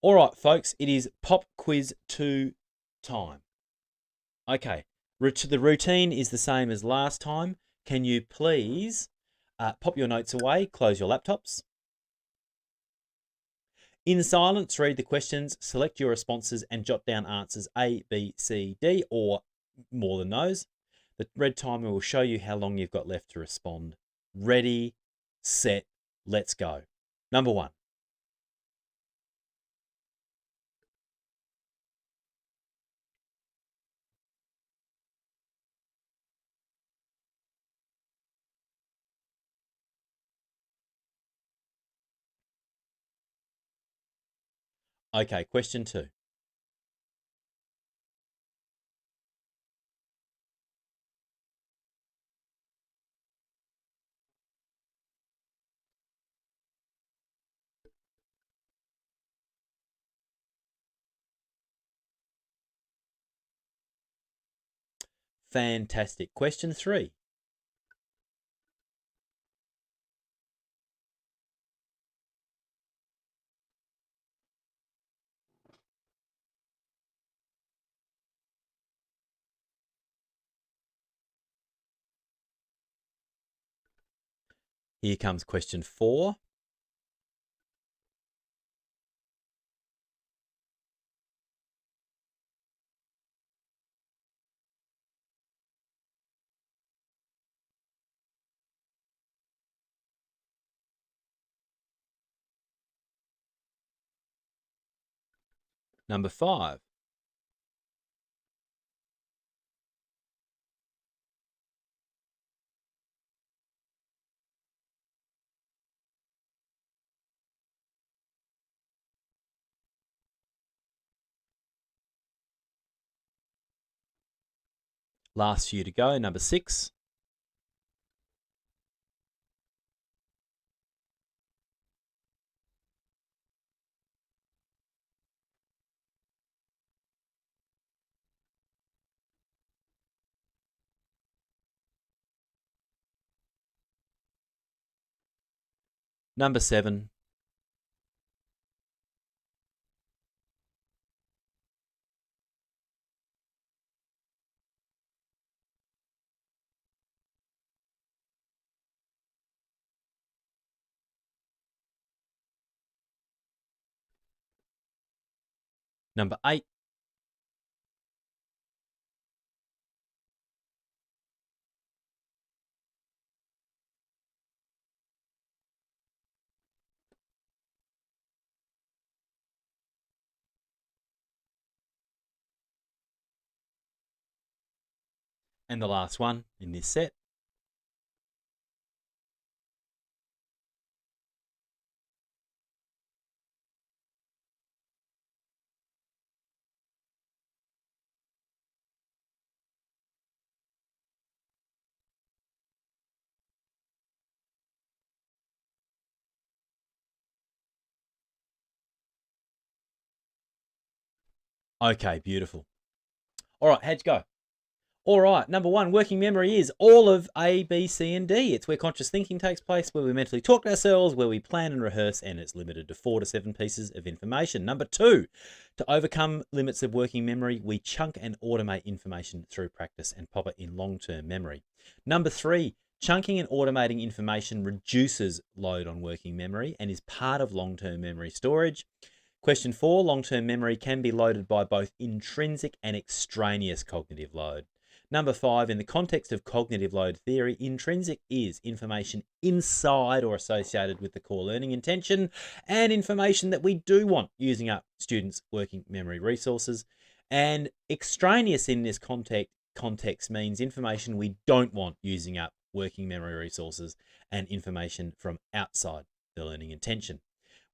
All right, folks, it is pop quiz 2 time. Okay, the routine is the same as last time. Can you please pop your notes away, close your laptops. In silence, read the questions, select your responses, and jot down answers A, B, C, D, or more than those. The red timer will show you how long you've got left to respond. Ready, set, let's go. Number 1. Okay, question 2. Fantastic. Question 3. Here comes question 4. Number 5. Last few to go. Number 6. Number 7. Number 8. And the last one in this set. Okay, beautiful. All right, how'd you go? All right, number 1, working memory is all of A, B, C, and D. It's where conscious thinking takes place, where we mentally talk to ourselves, where we plan and rehearse, and it's limited to 4 to 7 pieces of information. Number 2, to overcome limits of working memory, we chunk and automate information through practice and pop it in long-term memory. Number 3, chunking and automating information reduces load on working memory and is part of long-term memory storage. Question 4, long-term memory can be loaded by both intrinsic and extraneous cognitive load. Number 5, in the context of cognitive load theory, intrinsic is information inside or associated with the core learning intention and information that we do want using up students' working memory resources. And extraneous in this context means information we don't want using up working memory resources and information from outside the learning intention.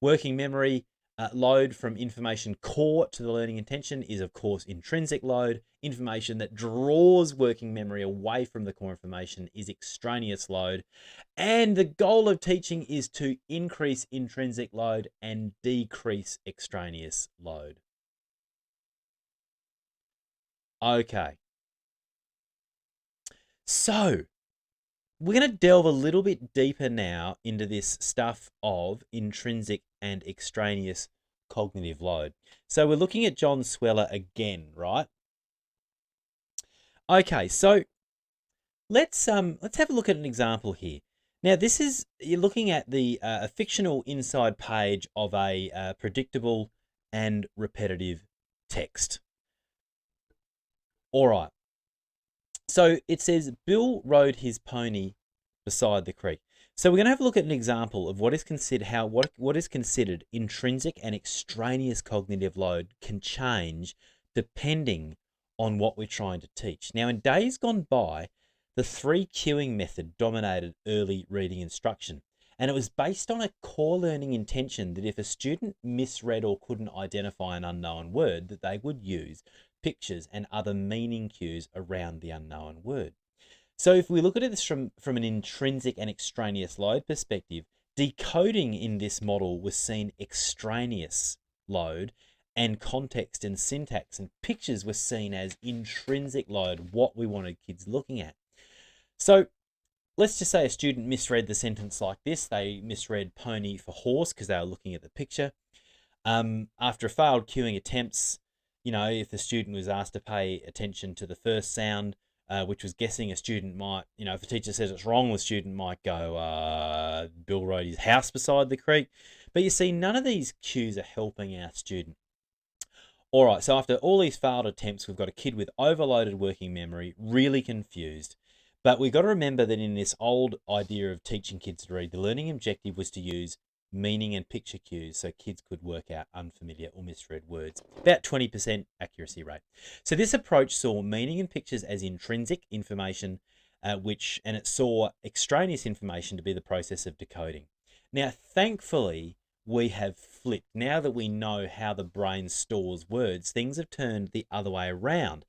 Working memory load from information core to the learning intention is, of course, intrinsic load. Information that draws working memory away from the core information is extraneous load. And the goal of teaching is to increase intrinsic load and decrease extraneous load. Okay. So, we're going to delve a little bit deeper now into this stuff of intrinsic and extraneous cognitive load. So we're looking at John Sweller again, right? Okay, so let's have a look at an example here. Now, this is, you're looking at the a fictional inside page of a predictable and repetitive text. All right. So it says, Bill rode his pony beside the creek. So we're going to have a look at an example of what is considered what is considered intrinsic and extraneous cognitive load can change depending on what we're trying to teach. Now, in days gone by, the 3 cueing method dominated early reading instruction, and it was based on a core learning intention that if a student misread or couldn't identify an unknown word, that they would use pictures and other meaning cues around the unknown word. So if we look at this from an intrinsic and extraneous load perspective, decoding in this model was seen extraneous load, and context and syntax and pictures were seen as intrinsic load, what we wanted kids looking at. So let's just say a student misread the sentence like this. They misread pony for horse because they were looking at the picture. After a failed cueing attempts, if the student was asked to pay attention to the first sound which was guessing a student might, if the teacher says it's wrong, the student might go, Bill rode his house beside the creek. But you see, none of these cues are helping our student. All right, so after all these failed attempts, we've got a kid with overloaded working memory, really confused. But we've got to remember that in this old idea of teaching kids to read, the learning objective was to use meaning and picture cues so kids could work out unfamiliar or misread words. About 20% accuracy rate. So this approach saw meaning and pictures as intrinsic information, and it saw extraneous information to be the process of decoding. Now, thankfully, we have flipped. Now that we know how the brain stores words, things have turned the other way around.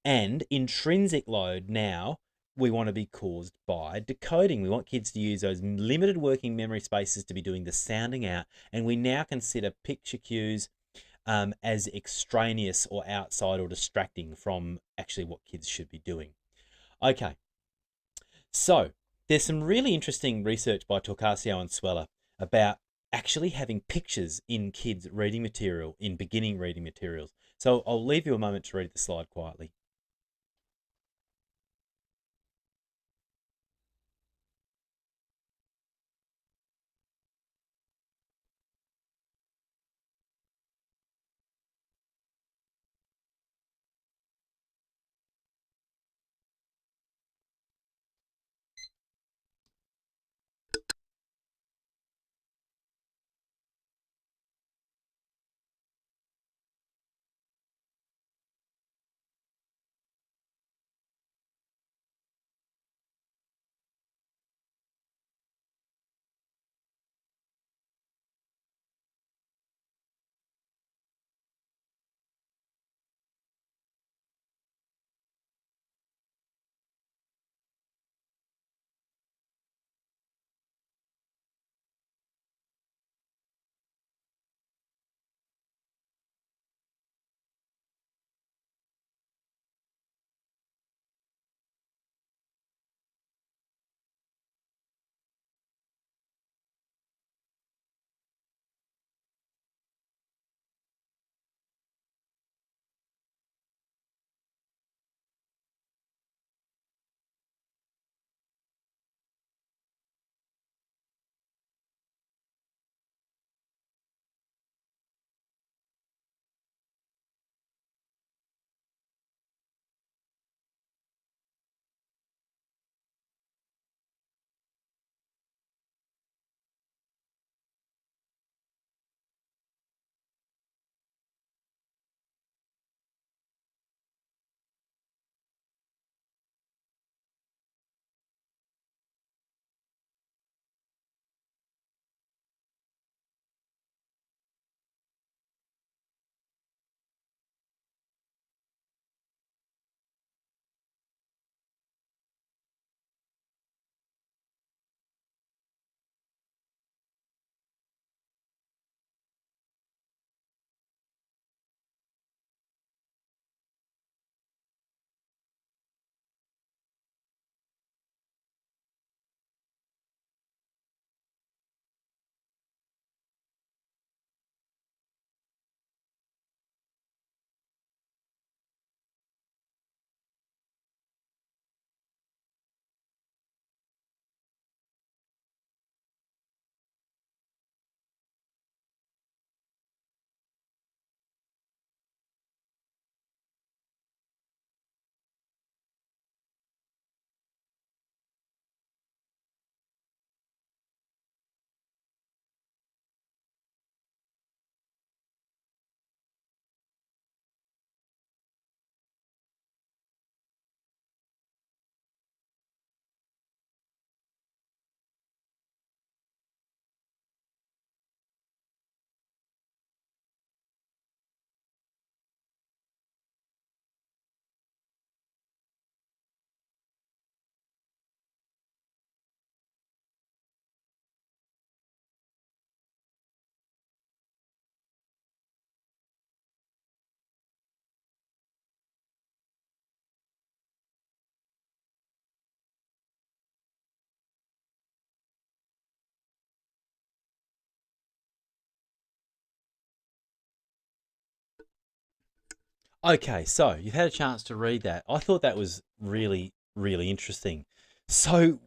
And intrinsic load now we want to be caused by decoding. We want kids to use those limited working memory spaces to be doing the sounding out. And we now consider picture cues as extraneous or outside or distracting from actually what kids should be doing. Okay, so there's some really interesting research by Torcasio and Sweller about actually having pictures in kids' reading material, in beginning reading materials. So I'll leave you a moment to read the slide quietly. Okay, so you've had a chance to read that. I thought that was really, really interesting. So,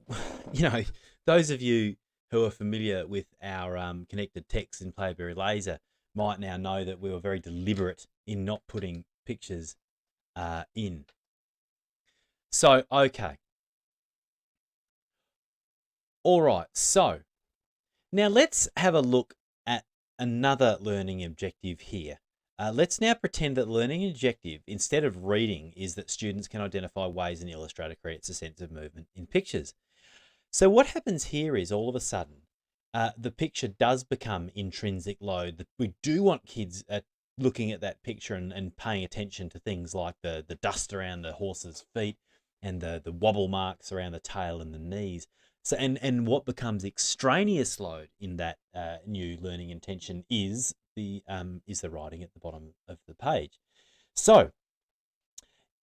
those of you who are familiar with our connected text in Playberry Laser might now know that we were very deliberate in not putting pictures in. So, okay. All right. So, now let's have a look at another learning objective here. Let's now pretend that learning objective, instead of reading, is that students can identify ways an illustrator creates a sense of movement in pictures. So what happens here is all of a sudden, the picture does become intrinsic load. We do want kids looking at that picture and paying attention to things like the dust around the horse's feet and the wobble marks around the tail and the knees. So and what becomes extraneous load in that new learning intention is the writing at the bottom of the page. So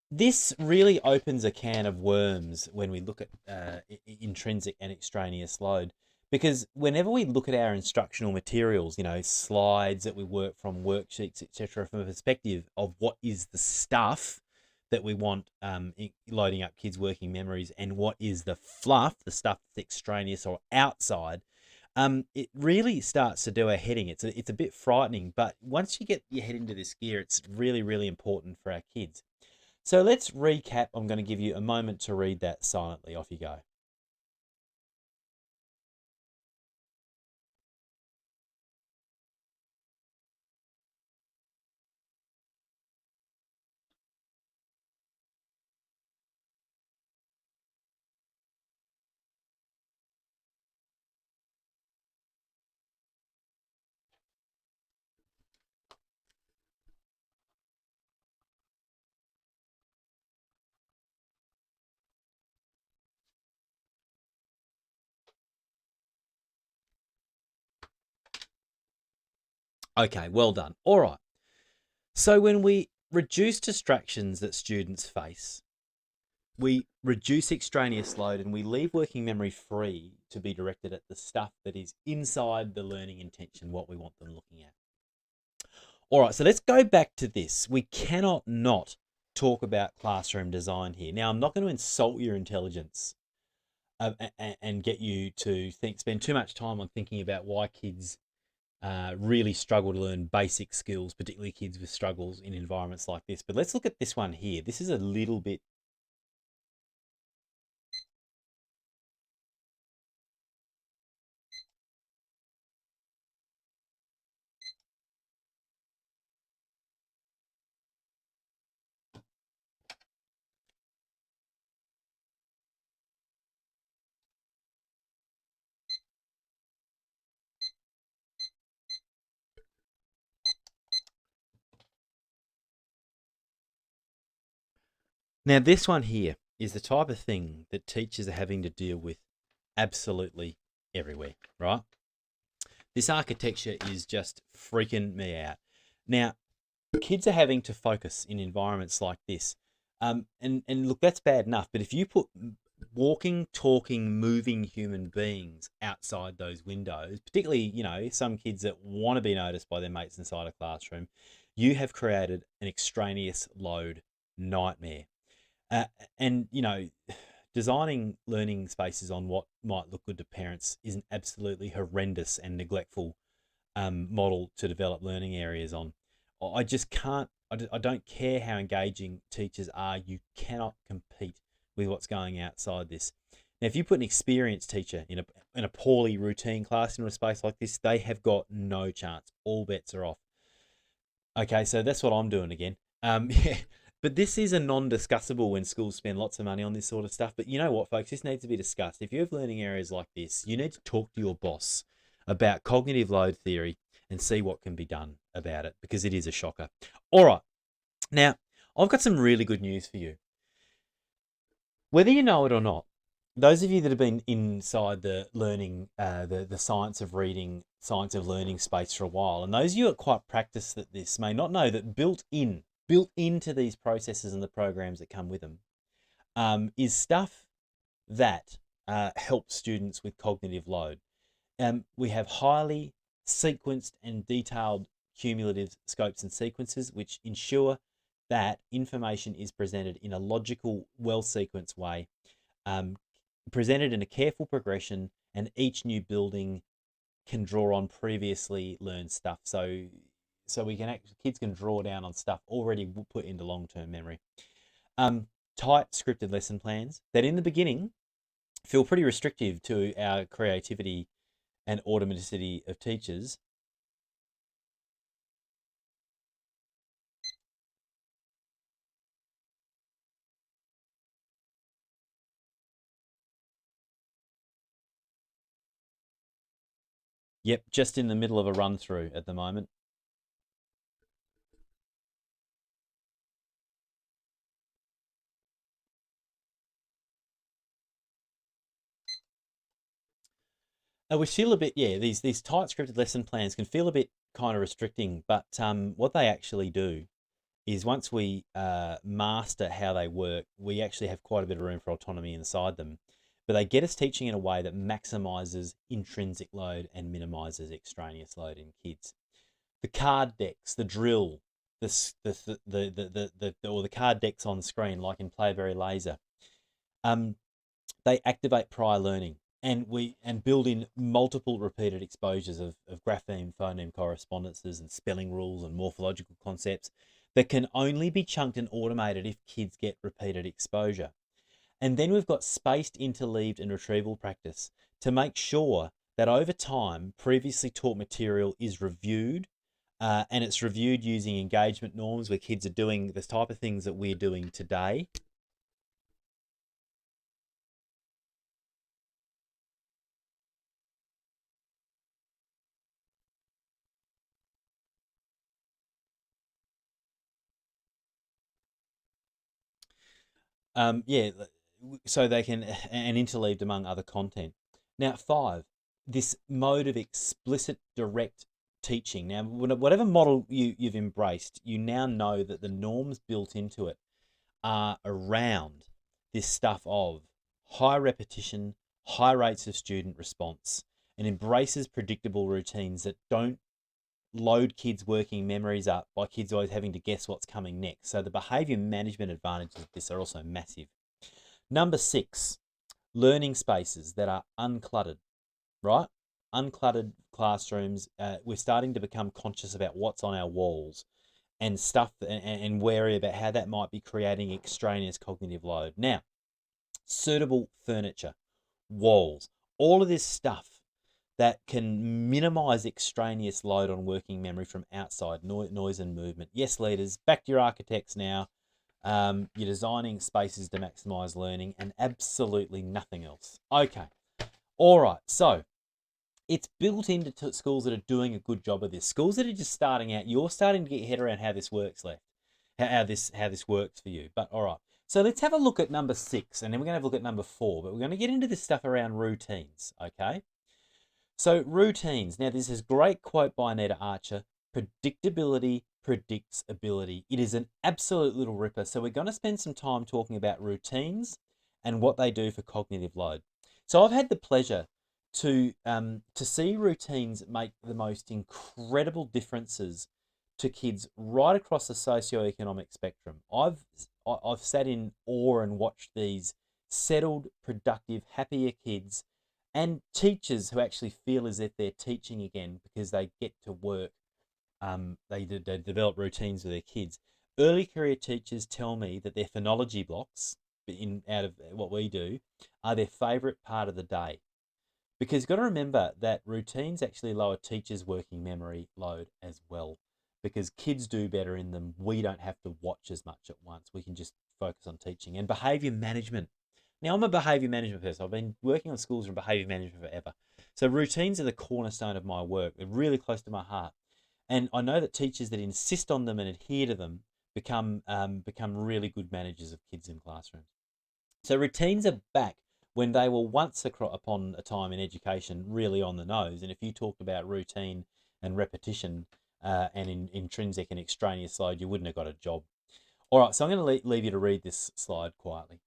this really opens a can of worms when we look at intrinsic and extraneous load, because whenever we look at our instructional materials, slides that we work from, worksheets, etc., from a perspective of what is the stuff that we want loading up kids' working memories and what is the fluff, the stuff that's extraneous or outside, it really starts to do our heading. It's a bit frightening, but once you get your head into this gear, it's really, really important for our kids. So let's recap. I'm going to give you a moment to read that silently. Off you go. Okay, well done. All right. So when we reduce distractions that students face, we reduce extraneous load and we leave working memory free to be directed at the stuff that is inside the learning intention, what we want them looking at. All right, so let's go back to this. We cannot not talk about classroom design here. Now, I'm not going to insult your intelligence and get you to spend too much time on thinking about why kids really struggle to learn basic skills, particularly kids with struggles in environments like this. But let's look at this one here. This is a little bit. Now, this one here is the type of thing that teachers are having to deal with absolutely everywhere, right? This architecture is just freaking me out. Now, kids are having to focus in environments like this. And look, that's bad enough. But if you put walking, talking, moving human beings outside those windows, particularly, some kids that want to be noticed by their mates inside a classroom, you have created an extraneous load nightmare. Uh, and, designing learning spaces on what might look good to parents is an absolutely horrendous and neglectful model to develop learning areas on. I just can't, I don't care how engaging teachers are, you cannot compete with what's going outside this. Now, if you put an experienced teacher in a poorly routine class in a space like this, they have got no chance. All bets are off. Okay, so that's what I'm doing again. Yeah, but this is a non-discussable when schools spend lots of money on this sort of stuff. But you know what, folks, this needs to be discussed. If you have learning areas like this, you need to talk to your boss about cognitive load theory and see what can be done about it, because it is a shocker. All right, now I've got some really good news for you. Whether you know it or not, those of you that have been inside the learning, the science of reading, science of learning space for a while, and those of you that are quite practiced at this may not know that built into these processes and the programs that come with them, is stuff that helps students with cognitive load. We have highly sequenced and detailed cumulative scopes and sequences which ensure that information is presented in a logical, well-sequenced way, um, presented in a careful progression, and each new building can draw on previously learned stuff. So we can kids can draw down on stuff already put into long-term memory. Tight scripted lesson plans that in the beginning feel pretty restrictive to our creativity and automaticity of teachers. Yep, just in the middle of a run through at the moment. We feel a bit, yeah, these tight scripted lesson plans can feel a bit kind of restricting, but what they actually do is once we master how they work, we actually have quite a bit of room for autonomy inside them. But they get us teaching in a way that maximizes intrinsic load and minimizes extraneous load in kids. The card decks, the drill, or the card decks on screen, like in Play Very Laser, um, they activate prior learning, and build in multiple repeated exposures of grapheme phoneme correspondences and spelling rules and morphological concepts that can only be chunked and automated if kids get repeated exposure. And then we've got spaced interleaved and retrieval practice to make sure that over time previously taught material is reviewed, and it's reviewed using engagement norms where kids are doing the type of things that we're doing today. Yeah, so they can, and interleaved among other content. Now, five, this mode of explicit direct teaching. Now, whatever model you've embraced, you now know that the norms built into it are around this stuff of high repetition, high rates of student response, and embraces predictable routines that don't load kids' working memories up by kids always having to guess what's coming next. So the behavior management advantages of this are also massive. Number six, learning spaces that are uncluttered, right? Uncluttered classrooms. We're starting to become conscious about what's on our walls and stuff, and wary about how that might be creating extraneous cognitive load. Now, suitable furniture, walls, all of this stuff that can minimize extraneous load on working memory from outside noise and movement. Yes, leaders, back to your architects now. You're designing spaces to maximize learning and absolutely nothing else. Okay. All right. So it's built into schools that are doing a good job of this. Schools that are just starting out, you're starting to get your head around how this works, left. How this works for you. But all right. So let's have a look at number six, and then we're going to have a look at number four. But we're going to get into this stuff around routines. Okay. So routines. Now, there's this great quote by Anita Archer: predictability predicts ability. It is an absolute little ripper. So we're going to spend some time talking about routines and what they do for cognitive load. So I've had the pleasure to see routines make the most incredible differences to kids right across the socioeconomic spectrum. I've sat in awe and watched these settled, productive, happier kids and teachers who actually feel as if they're teaching again because they get to work. They develop routines with their kids. Early career teachers tell me that their phonology blocks, in out of what we do, are their favourite part of the day, because you've got to remember that routines actually lower teachers' working memory load as well, because kids do better in them. We don't have to watch as much at once. We can just focus on teaching. And behaviour management. Now, I'm a behaviour management person. I've been working on schools and behaviour management forever. So routines are the cornerstone of my work. They're really close to my heart. And I know that teachers that insist on them and adhere to them become really good managers of kids in classrooms. So routines are back when they were once upon a time in education really on the nose. And if you talked about routine and repetition and intrinsic and extraneous load, you wouldn't have got a job. All right, so I'm going to leave you to read this slide quietly.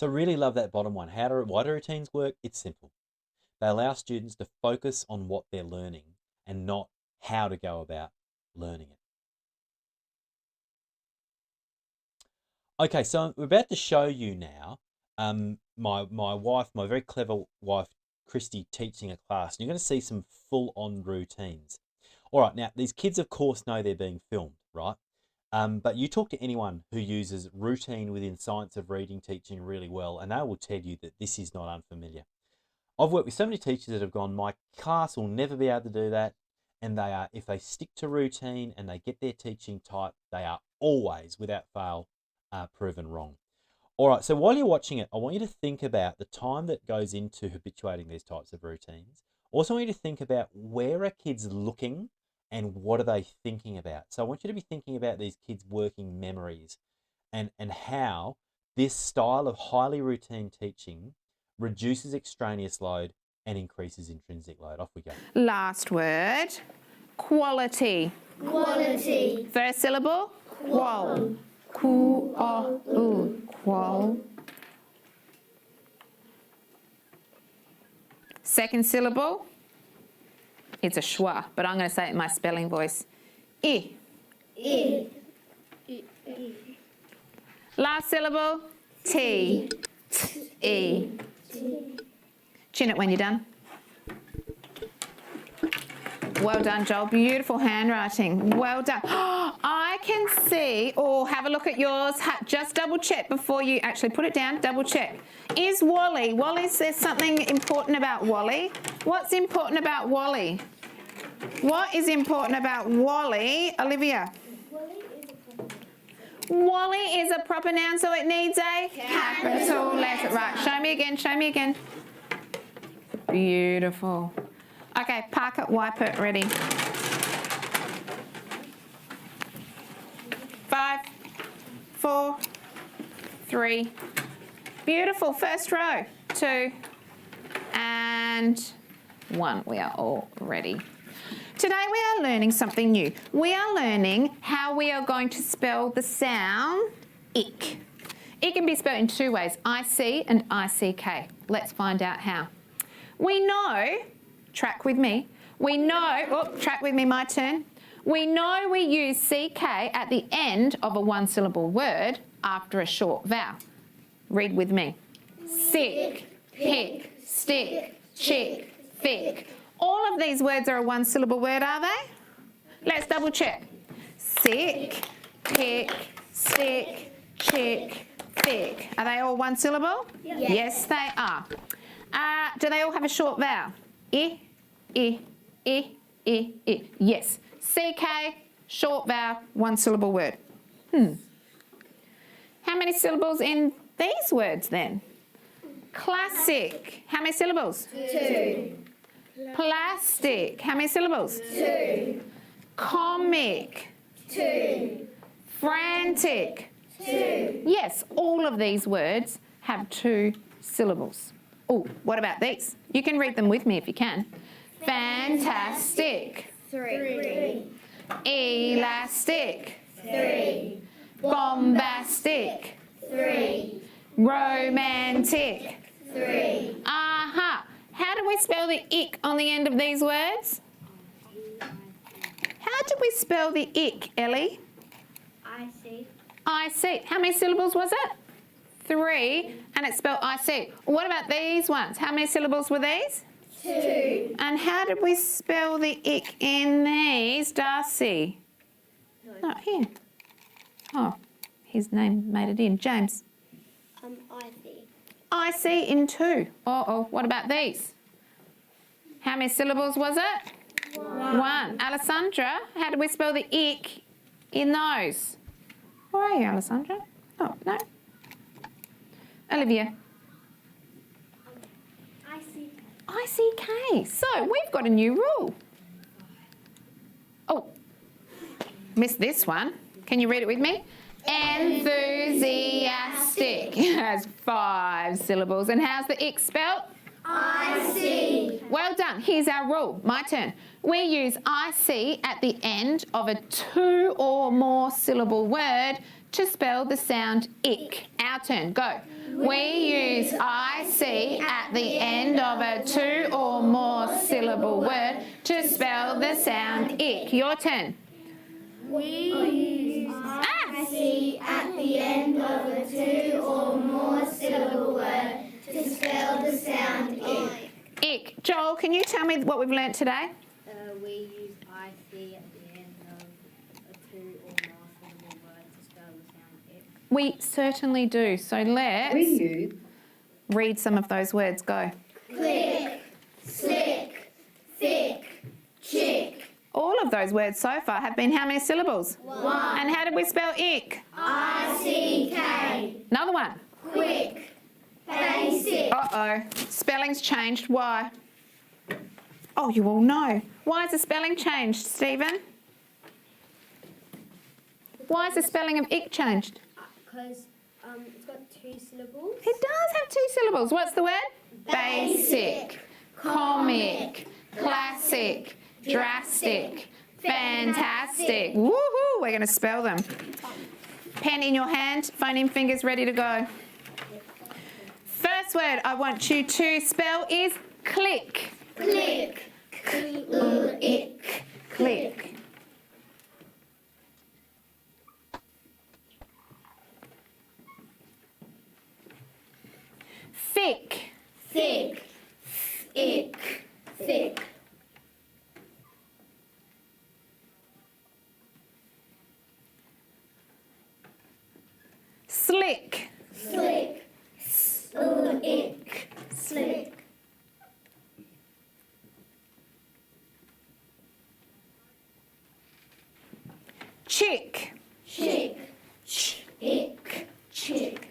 So really love that bottom one. Why do routines work? It's simple. They allow students to focus on what they're learning and not how to go about learning it. Okay, so we're about to show you now my wife, my very clever wife, Christy, teaching a class. And you're going to see some full-on routines. All right, now these kids, of course, know they're being filmed, right? But you talk to anyone who uses routine within science of reading teaching really well, and they will tell you that this is not unfamiliar. I've worked with so many teachers that have gone, my class will never be able to do that. And they are, if they stick to routine and they get their teaching type, they are always, without fail, proven wrong. All right, so while you're watching it, I want you to think about the time that goes into habituating these types of routines. Also, I want you to think about where are kids looking and what are they thinking about. So I want you to be thinking about these kids' working memories and how this style of highly routine teaching reduces extraneous load and increases intrinsic load. Off we go. Last word, quality. Quality. First syllable, qual. Q-O-U, qual. Second syllable, it's a schwa, but I'm going to say it in my spelling voice. I. I. Last syllable, T. T-E. Chin it when you're done. Well done, Joel. Beautiful handwriting. Well done. I can see, or have a look at yours. Just double check before you actually put it down. Double check. Is Wally? Wally's, there's something important about Wally. What's important about Wally? What is important about Wally, Olivia? Wally is a proper noun, so it needs a capital letter. Right, show me again, show me again. Beautiful. Okay, park it, wipe it, ready. 5, 4, 3. Beautiful, first row. 2 and 1. We are all ready. Today we are learning something new. We are learning how we are going to spell the sound ick. It can be spelled in two ways, I-C and I-C-K. Let's find out how. We know, track with me, track with me, my turn. We know we use CK at the end of a one-syllable word after a short vowel. Read with me. Sick, pick, stick, chick, thick. All of these words are a one-syllable word, are they? Let's double check. Sick, pick, stick, chick, thick. Are they all one syllable? Yes. Yes, they are. Do they all have a short vowel? I. Yes. CK, short vowel, one syllable word. How many syllables in these words then? Classic. How many syllables? 2. Plastic. How many syllables? 2. Comic. 2. Frantic. 2. Yes, all of these words have 2 syllables. Oh, what about these? You can read them with me if you can. Fantastic. 3. Elastic. 3. Bombastic. 3. Romantic. 3. Aha. How do we spell the ick on the end of these words? How do we spell the ick, Ellie? I-C. I-C. How many syllables was it? 3, and it's spelled I-C. What about these ones? How many syllables were these? 2. And how did we spell the ick in these, Darcy? Not here. Oh, his name made it in. James. I-C. I-C in 2. Uh-oh, what about these? How many syllables was it? 1. Alessandra, how did we spell the ick in those? Where are you, Alessandra? Oh, no. Olivia. I-C. I-C-K. So we've got a new rule. Oh, missed this one. Can you read it with me? Enthusiastic has 5 syllables. And how's the ick spelt? I-C. Well done. Here's our rule. My turn. We use I-C at the end of a 2 or more syllable word to spell the sound ick. Our turn, go. We use IC at the end of a 2 or more syllable word to spell the sound ick. Your turn. We use IC at the end of a 2 or more syllable word to spell the sound ick. Ick. Joel, can you tell me what we've learnt today? We use IC at the end of a 2 or more syllable word to spell the sound ick. We certainly do. So let's read some of those words. Go. Click, slick, thick, chick. All of those words so far have been how many syllables? 1. And how did we spell ick? ICK. Another one. Quick, basic. Uh-oh. Spelling's changed. Why? Oh, you all know. Why is the spelling changed, Stephen? Why is the spelling of ick changed? Because it's got 2 syllables. It does have 2 syllables. What's the word? Basic, comic, classic, drastic, fantastic. Woohoo! We're going to spell them. Pen in your hand, phone in fingers ready to go. First word I want you to spell is click. Click, Ick. Click. Thick. thick, ick, thick. Slick. Slick, ick, slick. Chick. Chick, ick, chick.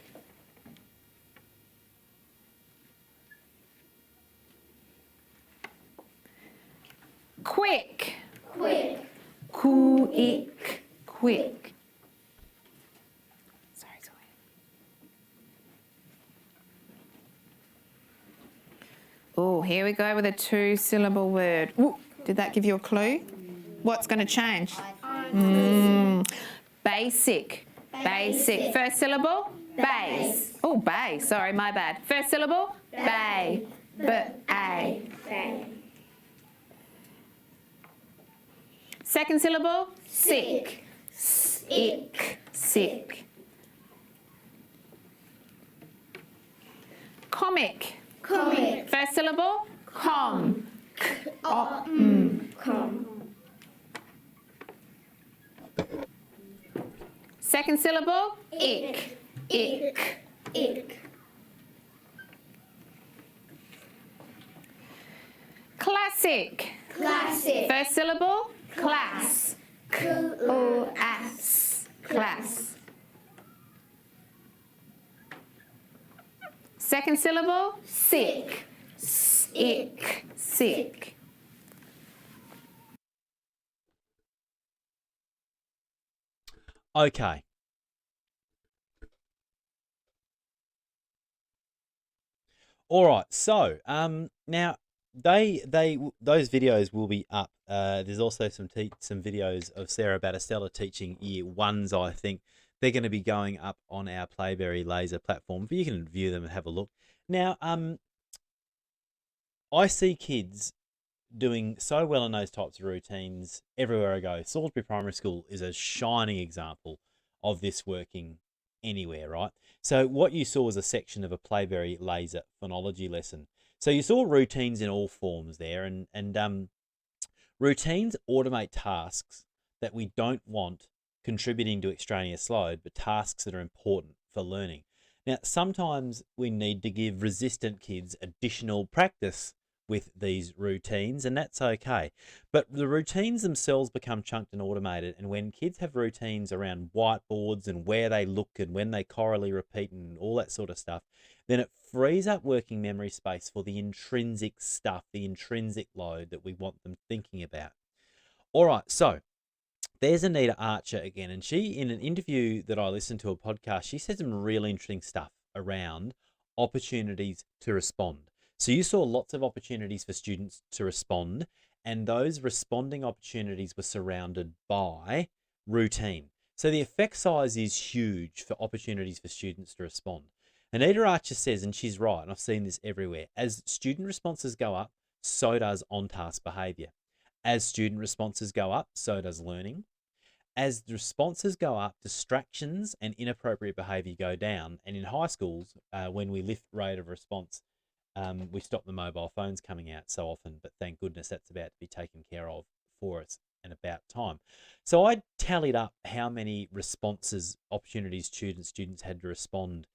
Quick. Quick, Quick. Quick. Sorry, Zoe. Oh, here we go with a 2-syllable word. Ooh, did that give you a clue? What's going to change? Basic. Basic. First syllable? Base. Oh, bay. Sorry, my bad. First syllable? Bay. B-A. Second syllable? Sick. Ick. Sick. Comic. Comic, First syllable? Com. com. Second syllable? Ick. Ick, ick. Classic. Classic, First syllable? Class. Class. Class. Second syllable? Sick. Ick. Sick. Okay. All right. So, now those videos will be up. There's also some videos of Sarah Battistella teaching year ones. I think they're going to be going up on our Playberry Laser platform. But you can view them and have a look. Now, I see kids doing so well in those types of routines everywhere I go. Salisbury Primary School is a shining example of this working anywhere, right? So what you saw was a section of a Playberry Laser phonology lesson. So you saw routines in all forms there, and routines automate tasks that we don't want contributing to extraneous load, but tasks that are important for learning. Now, sometimes we need to give resistant kids additional practice with these routines, and that's okay. But the routines themselves become chunked and automated, and when kids have routines around whiteboards and where they look and when they chorally repeat and all that sort of stuff, then it frees up working memory space for the intrinsic stuff, the intrinsic load that we want them thinking about. All right, so there's Anita Archer again, and she, in an interview that I listened to, a podcast, she said some really interesting stuff around opportunities to respond. So you saw lots of opportunities for students to respond, and those responding opportunities were surrounded by routine. So the effect size is huge for opportunities for students to respond. Anita Archer says, and she's right, and I've seen this everywhere, as student responses go up, so does on-task behaviour. As student responses go up, so does learning. As the responses go up, distractions and inappropriate behaviour go down. And in high schools, when we lift rate of response, we stop the mobile phones coming out so often, but thank goodness that's about to be taken care of for us and about time. So I tallied up how many responses, opportunities students had to respond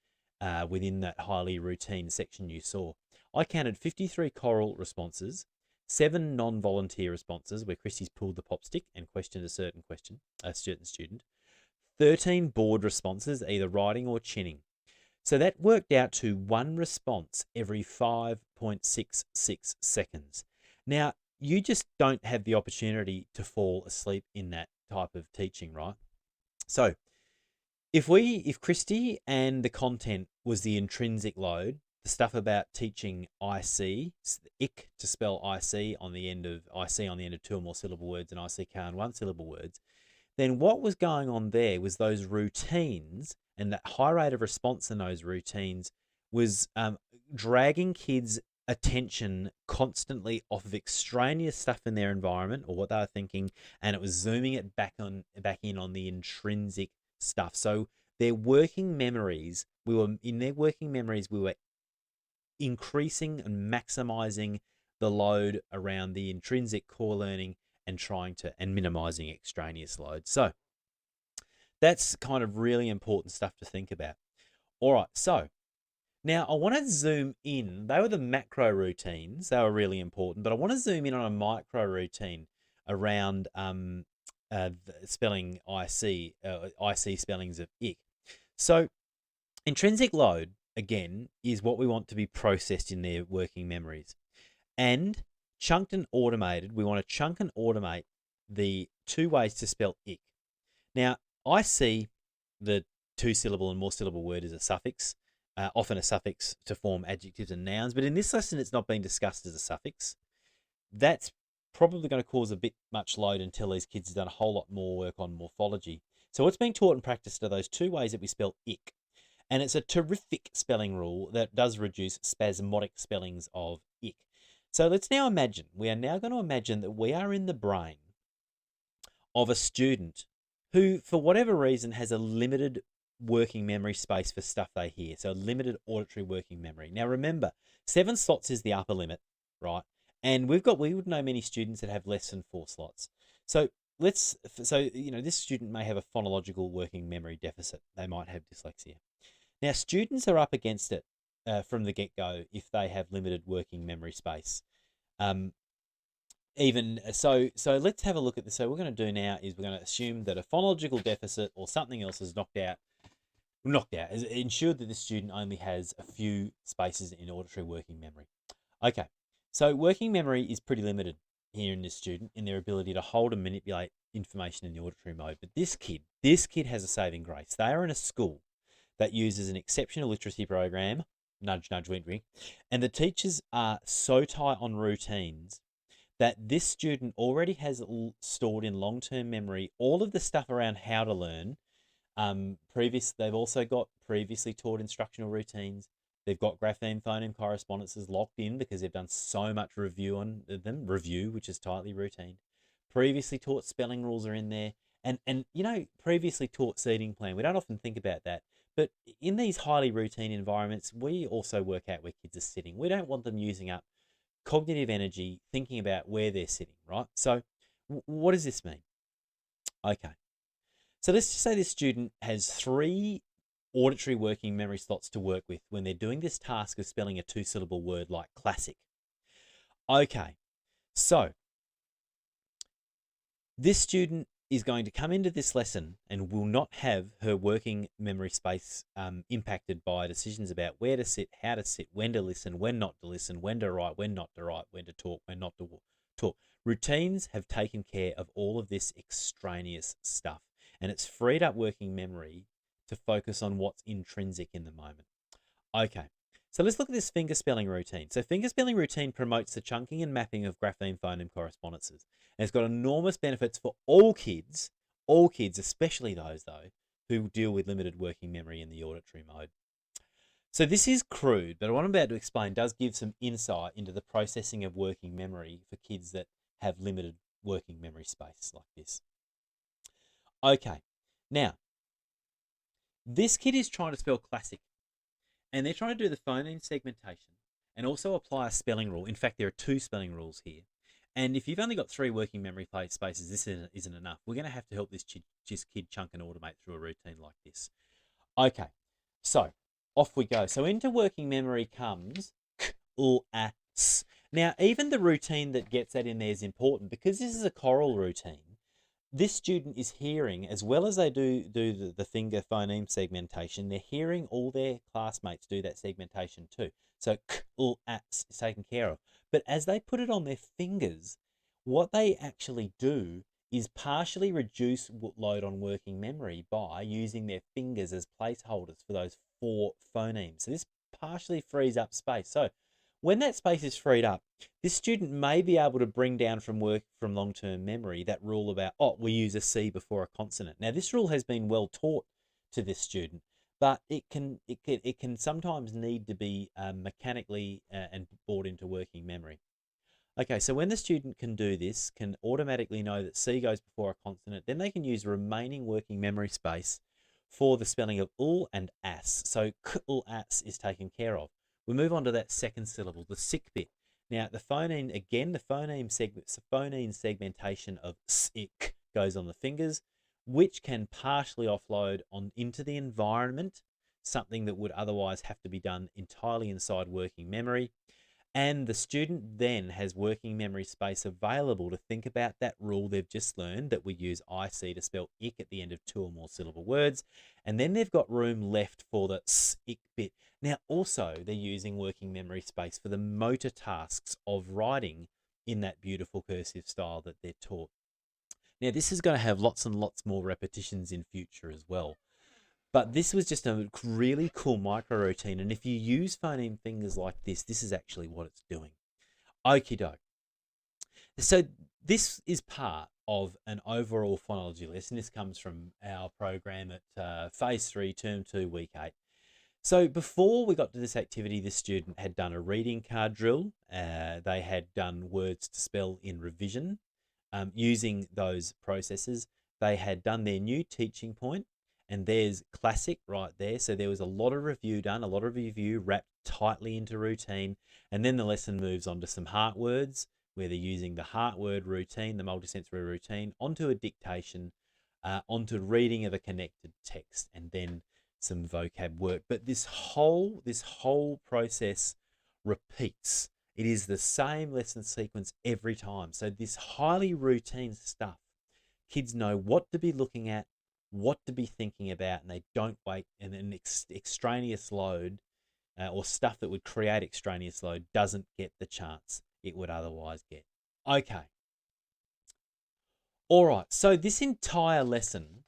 within that highly routine section you saw. I counted 53 choral responses, 7 non-volunteer responses where Christy's pulled the pop stick and questioned a certain student, 13 board responses, either writing or chinning. So that worked out to 1 response every 5.66 seconds. Now, you just don't have the opportunity to fall asleep in that type of teaching, right? So if Christy and the content was the intrinsic load, the stuff about teaching IC, ick to spell IC on the end of 2 or more syllable words and ICK on 1 syllable words, then what was going on there was those routines, and that high rate of response in those routines was dragging kids' attention constantly off of extraneous stuff in their environment or what they were thinking, and it was zooming it back in on the intrinsic stuff. So their working memories, we were increasing and maximizing the load around the intrinsic core learning and minimizing extraneous load. So that's kind of really important stuff to think about. All right, so now I want to zoom in. They were the macro routines. They were really important, but I want to zoom in on a micro routine around spelling IC, IC spellings of ick. So intrinsic load, again, is what we want to be processed in their working memories. And chunked and automated, we want to chunk and automate the 2 ways to spell ick. Now, I see the 2-syllable and more syllable word as a suffix, often a suffix to form adjectives and nouns, but in this lesson it's not being discussed as a suffix. That's probably going to cause a bit much load until these kids have done a whole lot more work on morphology. So what's being taught and practiced are those 2 ways that we spell ick. And it's a terrific spelling rule that does reduce spasmodic spellings of ick. So let's now imagine, we are now going to imagine that we are in the brain of a student who, for whatever reason, has a limited working memory space for stuff they hear. So limited auditory working memory. Now remember, 7 slots is the upper limit, right? And we would know many students that have less than 4 slots. So this student may have a phonological working memory deficit. They might have dyslexia. Now, students are up against it from the get-go if they have limited working memory space. So let's have a look at this. So what we're going to do now is we're going to assume that a phonological deficit or something else is has ensured that the student only has a few spaces in auditory working memory. Okay, so working memory is pretty limited here in this student in their ability to hold and manipulate information in the auditory mode. But this kid has a saving grace. They are in a school that uses an exceptional literacy program, nudge, nudge, wink, wink, and the teachers are so tight on routines that this student already has stored in long-term memory all of the stuff around how to learn. They've also got previously taught instructional routines. They've got grapheme phoneme correspondences locked in because they've done so much review on them, which is tightly routine. Previously taught spelling rules are in there. And previously taught seating plan. We don't often think about that. But in these highly routine environments, we also work out where kids are sitting. We don't want them using up cognitive energy thinking about where they're sitting, right? So what does this mean? Okay. So let's just say this student has 3 auditory working memory slots to work with when they're doing this task of spelling a 2-syllable word like classic. Okay. So this student is going to come into this lesson and will not have her working memory space impacted by decisions about where to sit, how to sit, when to listen, when not to listen, when to write, when not to write, when to talk, when not to talk. Routines have taken care of all of this extraneous stuff, and it's freed up working memory to focus on what's intrinsic in the moment. Okay, so let's look at this finger spelling routine. So finger spelling routine promotes the chunking and mapping of grapheme phoneme correspondences. And it's got enormous benefits for all kids all kids, especially those though, who deal with limited working memory in the auditory mode. So this is crude, but what I'm about to explain does give some insight into the processing of working memory for kids that have limited working memory space like this. Okay, now, this kid is trying to spell classic, and they're trying to do the phoneme segmentation and also apply a spelling rule. In fact, there are 2 spelling rules here. And if you've only got 3 working memory spaces, this isn't enough. We're going to have to help this kid chunk and automate through a routine like this. Okay, so off we go. So into working memory comes k, l, a, s. Now, even the routine that gets that in there is important because this is a choral routine. This student is hearing, as well as they do the finger phoneme segmentation, they're hearing all their classmates do that segmentation too. So k, l, a, s is taken care of. But as they put it on their fingers, what they actually do is partially reduce load on working memory by using their fingers as placeholders for those 4 phonemes. So this partially frees up space. So when that space is freed up, this student may be able to bring down from long-term memory that rule about, we use a C before a consonant. Now this rule has been well taught to this student, but it can sometimes need to be mechanically and brought into working memory. Okay, so when the student can do this, can automatically know that C goes before a consonant, then they can use remaining working memory space for the spelling of ul and as. So k, ul, as is taken care of. We move on to that second syllable, the sick bit. Now, the phoneme, again, the phoneme segmentation of sick goes on the fingers, which can partially offload into the environment, something that would otherwise have to be done entirely inside working memory. And the student then has working memory space available to think about that rule they've just learned, that we use IC to spell ick at the end of 2 or more syllable words. And then they've got room left for the ick bit. Now, also, they're using working memory space for the motor tasks of writing in that beautiful cursive style that they're taught. Now, this is going to have lots and lots more repetitions in future as well. But this was just a really cool micro routine. And if you use phoneme fingers like this is actually what it's doing. Okie doke. So this is part of an overall phonology lesson. This comes from our program at Phase 3, Term 2, Week 8. So before we got to this activity, this student had done a reading card drill. They had done words to spell in revision using those processes. They had done their new teaching point. And there's classic right there. So there was a lot of review done, a lot of review wrapped tightly into routine. And then the lesson moves on to some heart words, where they're using the heart word routine, the multisensory routine, onto a dictation, onto reading of a connected text, and then some vocab work. But this whole process repeats. It is the same lesson sequence every time. So this highly routine stuff, kids know what to be looking at, what to be thinking about, and they don't wait, and an extraneous load or stuff that would create extraneous load doesn't get the chance it would otherwise get. Okay. All right, so this entire lesson,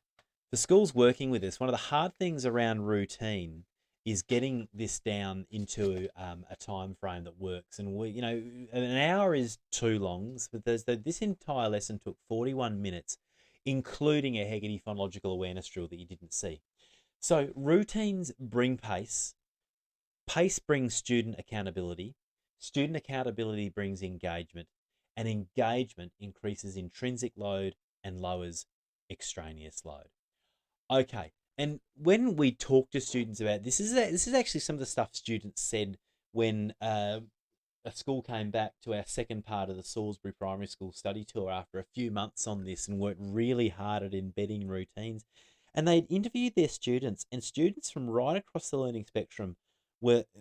the school's working with this. One of the hard things around routine is getting this down into a time frame that works. And we, an hour is too long, but this entire lesson took 41 minutes, including a Hegarty phonological awareness drill that you didn't see. So routines bring pace. Pace brings student accountability. Student accountability brings engagement. And engagement increases intrinsic load and lowers extraneous load. Okay, and when we talk to students about this is actually some of the stuff students said when a school came back to our second part of the Salisbury Primary School study tour after a few months on this and worked really hard at embedding routines. And they'd interviewed their students, and students from right across the learning spectrum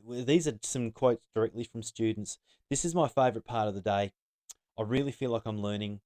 these are some quotes directly from students. This is my favourite part of the day. I really feel like I'm learning.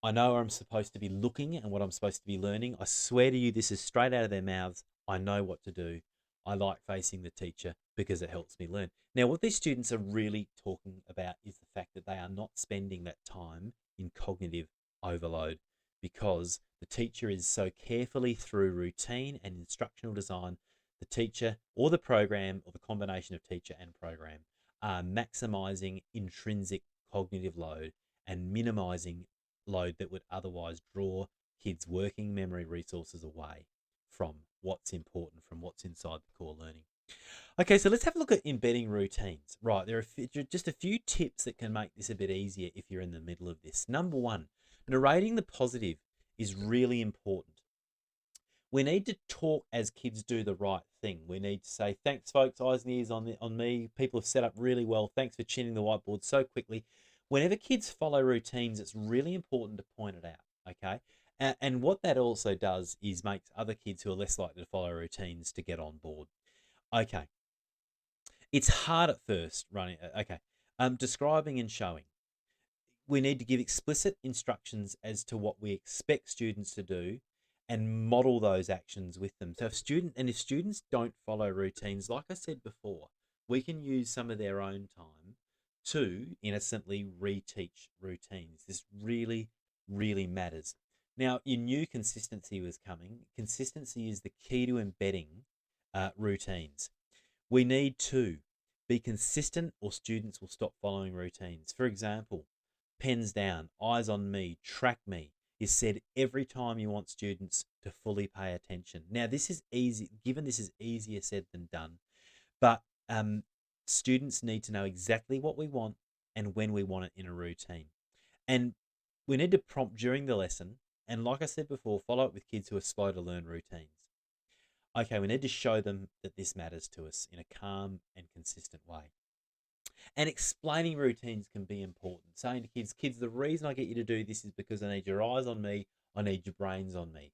I know where I'm supposed to be looking and what I'm supposed to be learning. I swear to you, this is straight out of their mouths. I know what to do. I like facing the teacher because it helps me learn. Now, what these students are really talking about is the fact that they are not spending that time in cognitive overload because the teacher is so carefully through routine and instructional design. The teacher or the program or the combination of teacher and program are maximizing intrinsic cognitive load and minimizing load that would otherwise draw kids' working memory resources away from what's important, from what's inside the core learning. Okay, so let's have a look at embedding routines. Right, there are just a few tips that can make this a bit easier if you're in the middle of this. Number one, narrating the positive is really important. We need to talk as kids do the right thing. We need to say, thanks, folks, eyes and ears on me. People have set up really well. Thanks for chinning the whiteboard so quickly. Whenever kids follow routines, it's really important to point it out, okay? And what that also does is makes other kids who are less likely to follow routines to get on board. Okay. It's hard at first running. Okay. Describing and showing. We need to give explicit instructions as to what we expect students to do and model those actions with them. So if students don't follow routines, like I said before, we can use some of their own time to innocently reteach routines. This really, really matters. Now, you knew consistency was coming. Consistency is the key to embedding routines. We need to be consistent or students will stop following routines. For example, pens down, eyes on me, track me is said every time you want students to fully pay attention. Now, this is easy, given this is easier said than done, but students need to know exactly what we want and when we want it in a routine. And we need to prompt during the lesson, and like I said before, follow up with kids who are slow to learn routines. Okay, we need to show them that this matters to us in a calm and consistent way. And explaining routines can be important. Saying to kids, the reason I get you to do this is because I need your eyes on me, I need your brains on me.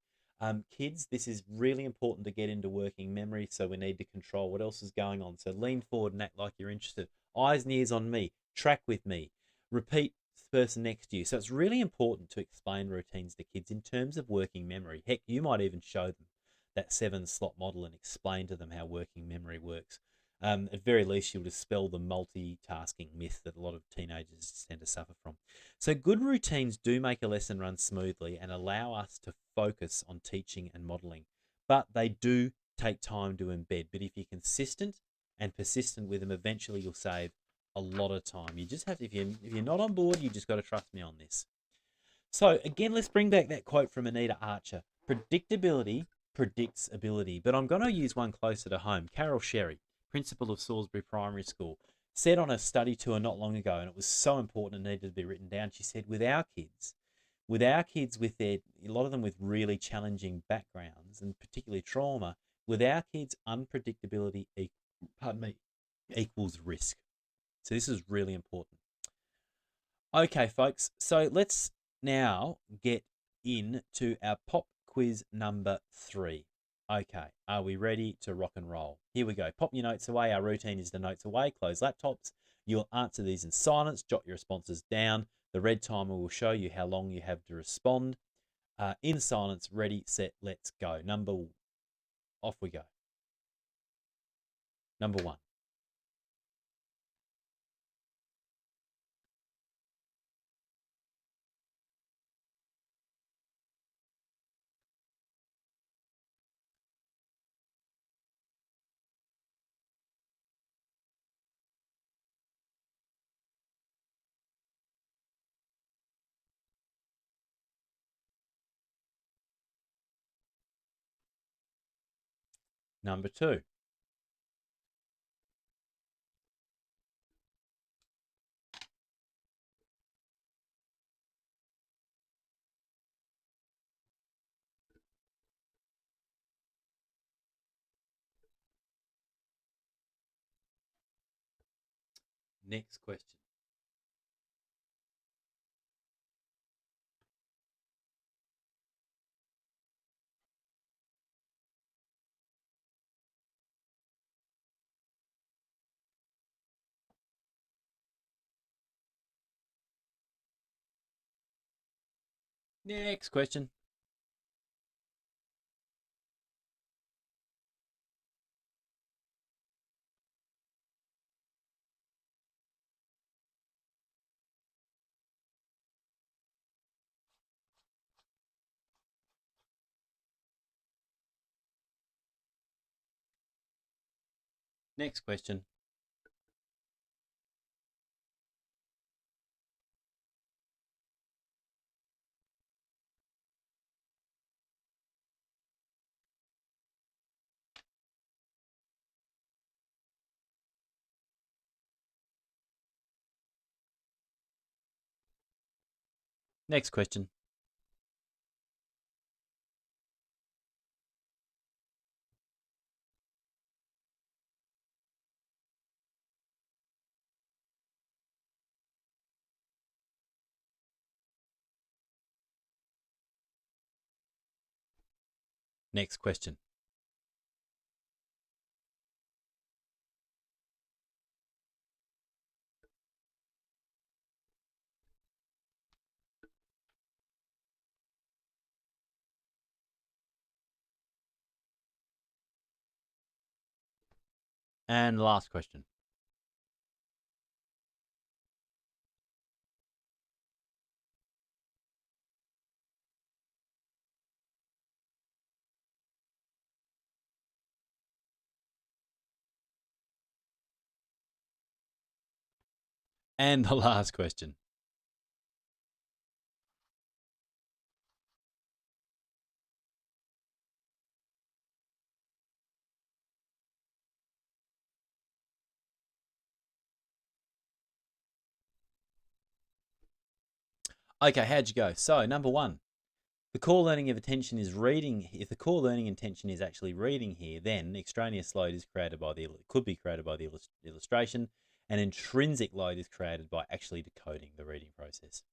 Kids, this is really important to get into working memory, so we need to control what else is going on. So lean forward and act like you're interested. Eyes and ears on me, track with me, repeat the person next to you. So it's really important to explain routines to kids in terms of working memory. Heck, you might even show them that 7-slot model and explain to them how working memory works. At very least, you'll dispel the multitasking myth that a lot of teenagers tend to suffer from. So good routines do make a lesson run smoothly and allow us to focus on teaching and modelling, but they do take time to embed. But if you're consistent and persistent with them, eventually you'll save a lot of time. You just have to, if you're not on board, you just got to trust me on this. So again, let's bring back that quote from Anita Archer. Predictability predicts ability. But I'm going to use one closer to home. Carol Sherry, principal of Salisbury Primary School, said on a study tour not long ago, and it was so important it needed to be written down. She said, with our kids with a lot of them with really challenging backgrounds and particularly trauma, with our kids, unpredictability equals risk. So this is really important. Okay, folks, so let's now get into our pop quiz number 3. Okay, are we ready to rock and roll? Here we go. Pop your notes away. Our routine is the notes away. Close laptops. You'll answer these in silence. Jot your responses down. The red timer will show you how long you have to respond. In silence, ready, set, let's go. Off we go. Number 1. Number 2. Next question. Next question. Next question. Next question. Next question. And last question. And the last question. Okay, how'd you go? So, number one, the core learning of attention is reading. If the core learning intention is actually reading here, then extraneous load is created by could be created by the illustration, and intrinsic load is created by actually decoding the reading process.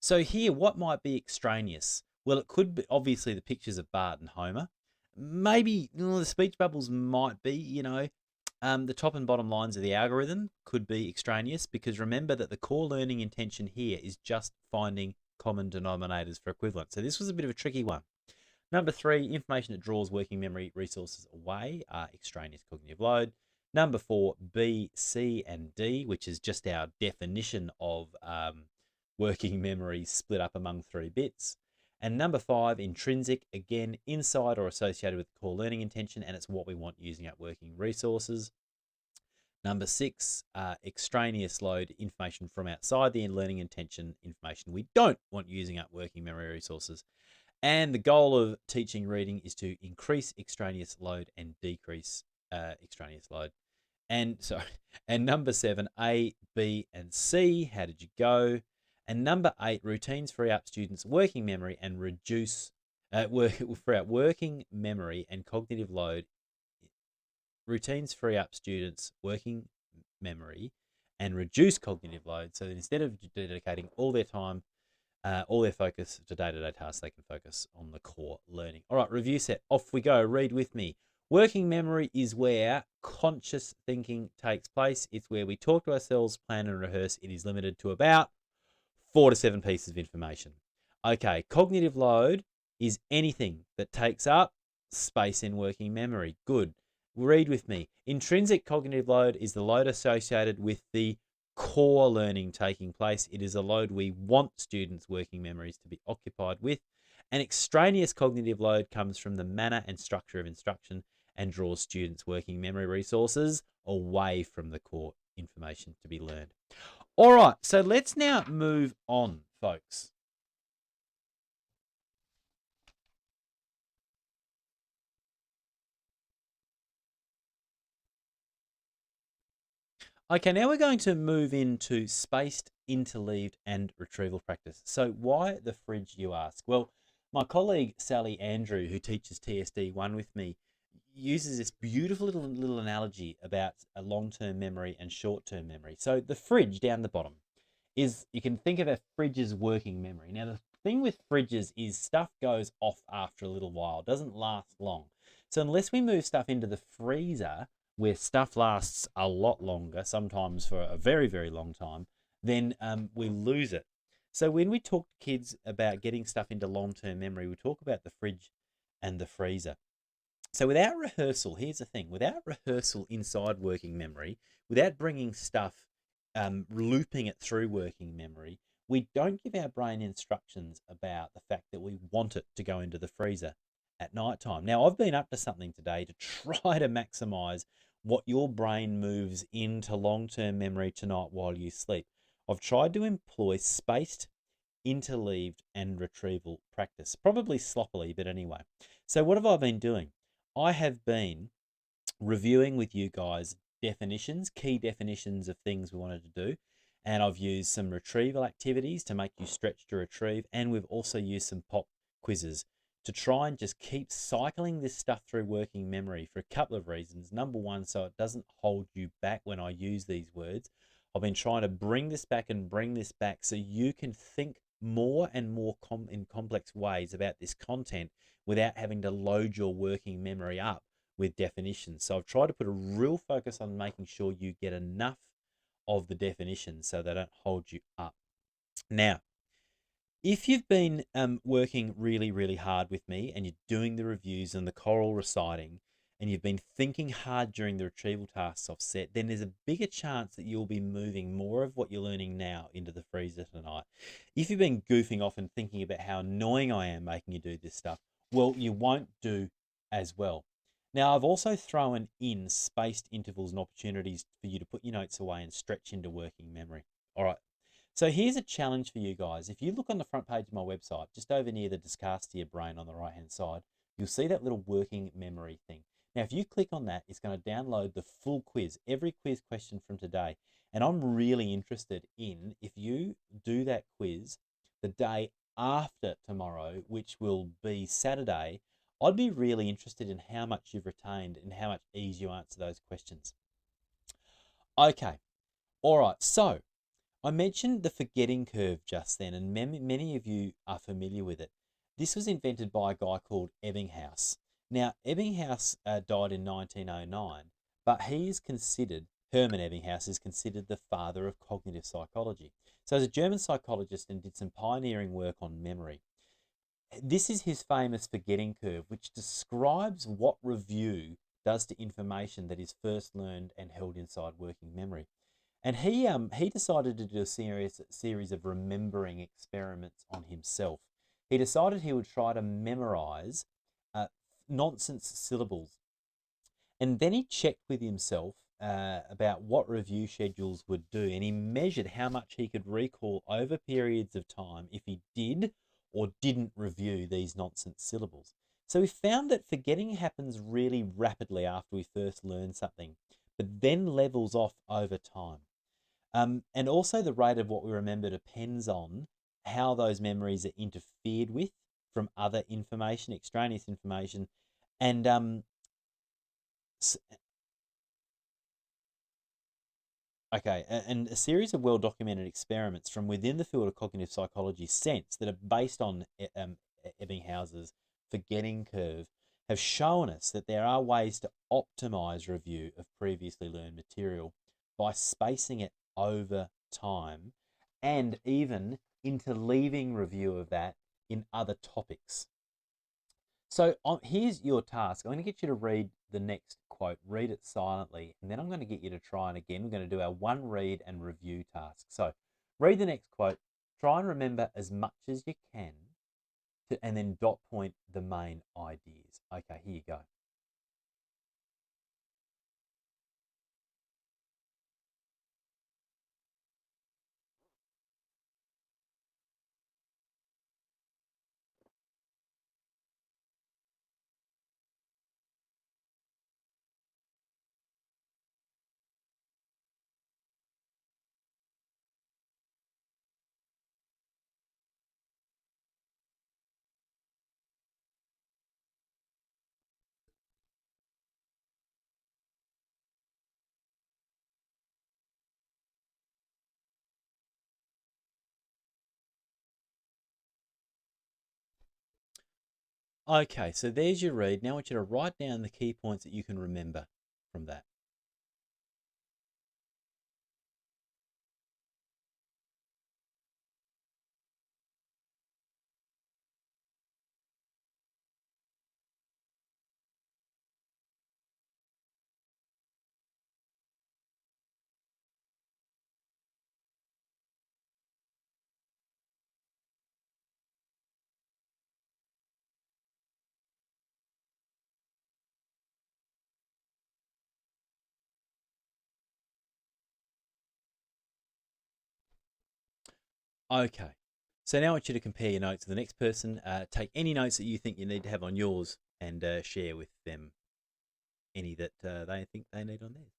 So here, what might be extraneous? Well, it could be obviously the pictures of Bart and Homer. Maybe the speech bubbles might be, the top and bottom lines of the algorithm could be extraneous, because remember that the core learning intention here is just finding common denominators for equivalent. So this was a bit of a tricky one. Number three, information that draws working memory resources away are extraneous cognitive load. Number four, B, C, and D, which is just our definition of working memory split up among 3 bits. And number five, intrinsic, again, inside or associated with core learning intention, and it's what we want using up working resources. Number six, extraneous load, information from outside the learning intention, information we don't want using up working memory resources. And the goal of teaching reading is to increase extraneous load and decrease extraneous load. And number seven, A, B, and C, how did you go? And number eight, routines free up students' working memory and reduce free up working memory and cognitive load. Routines free up students' working memory and reduce cognitive load, so that instead of dedicating all their time, all their focus to day-to-day tasks, they can focus on the core learning. All right, review set. Off we go. Read with me. Working memory is where conscious thinking takes place. It's where we talk to ourselves, plan and rehearse. It is limited to about 4 to 7 pieces of information. Okay, cognitive load is anything that takes up space in working memory. Good. Read with me. Intrinsic cognitive load is the load associated with the core learning taking place. It is a load we want students' working memories to be occupied with. And extraneous cognitive load comes from the manner and structure of instruction and draws students' working memory resources away from the core information to be learned. All right, so let's now move on, folks. Okay, now we're going to move into spaced, interleaved, and retrieval practice. So why the fridge, you ask? Well, my colleague Sally Andrew, who teaches TSD1 with me, uses this beautiful little analogy about a long-term memory and short-term memory. So the fridge down the bottom is, you can think of a fridge's working memory. Now, the thing with fridges is stuff goes off after a little while, doesn't last long. So unless we move stuff into the freezer, where stuff lasts a lot longer, sometimes for a very, very long time, then we lose it. So when we talk to kids about getting stuff into long-term memory, we talk about the fridge and the freezer. So without rehearsal, here's the thing, without rehearsal inside working memory, without bringing stuff, looping it through working memory, we don't give our brain instructions about the fact that we want it to go into the freezer at night time. Now, I've been up to something today to try to maximize what your brain moves into long-term memory tonight while you sleep. I've tried to employ spaced, interleaved, and retrieval practice, probably sloppily, but anyway. So what have I been doing? I have been reviewing with you guys definitions, key definitions of things we wanted to do. And I've used some retrieval activities to make you stretch to retrieve. And we've also used some pop quizzes to try and just keep cycling this stuff through working memory for a couple of reasons. Number one, so it doesn't hold you back when I use these words. I've been trying to bring this back and bring this back so you can think more and more in complex ways about this content without having to load your working memory up with definitions. So I've tried to put a real focus on making sure you get enough of the definitions so they don't hold you up. Now, if you've been working really, really hard with me and you're doing the reviews and the choral reciting and you've been thinking hard during the retrieval tasks I've set, then there's a bigger chance that you'll be moving more of what you're learning now into the freezer tonight. If you've been goofing off and thinking about how annoying I am making you do this stuff, well, you won't do as well. Now, I've also thrown in spaced intervals and opportunities for you to put your notes away and stretch into working memory. All right. So here's a challenge for you guys. If you look on the front page of my website, just over near the Discast to Your Brain on the right-hand side, you'll see that little working memory thing. Now, if you click on that, it's going to download the full quiz, every quiz question from today. And I'm really interested in, if you do that quiz the day after tomorrow, which will be Saturday, I'd be really interested in how much you've retained and how much ease you answer those questions. Okay. All right. So I mentioned the forgetting curve just then, and many of you are familiar with it. This was invented by a guy called Ebbinghaus. Now, Ebbinghaus died in 1909, but he is considered, Hermann Ebbinghaus is considered the father of cognitive psychology. So he's a German psychologist and did some pioneering work on memory. This is his famous forgetting curve, which describes what review does to information that is first learned and held inside working memory. And he decided to do a series of remembering experiments on himself. He decided he would try to memorize nonsense syllables. And then he checked with himself about what review schedules would do. And he measured how much he could recall over periods of time if he did or didn't review these nonsense syllables. So he found that forgetting happens really rapidly after we first learn something, but then levels off over time. And also the rate of what we remember depends on how those memories are interfered with from other information, extraneous information. And and a series of well-documented experiments from within the field of cognitive psychology sense that are based on Ebbinghaus's forgetting curve have shown us that there are ways to optimize review of previously learned material by spacing it over time and even interleaving review of that in other topics. So here's your task. I'm going to get you to read the next quote, read it silently, and then I'm going to get you to try and again, we're going to do our one read and review task. So read the next quote, try and remember as much as you can, and then dot point the main ideas. Okay, here you go. Okay, so there's your read. Now I want you to write down the key points that you can remember from that. Okay, so now I want you to compare your notes to the next person. Take any notes that you think you need to have on yours and share with them any that they think they need on theirs.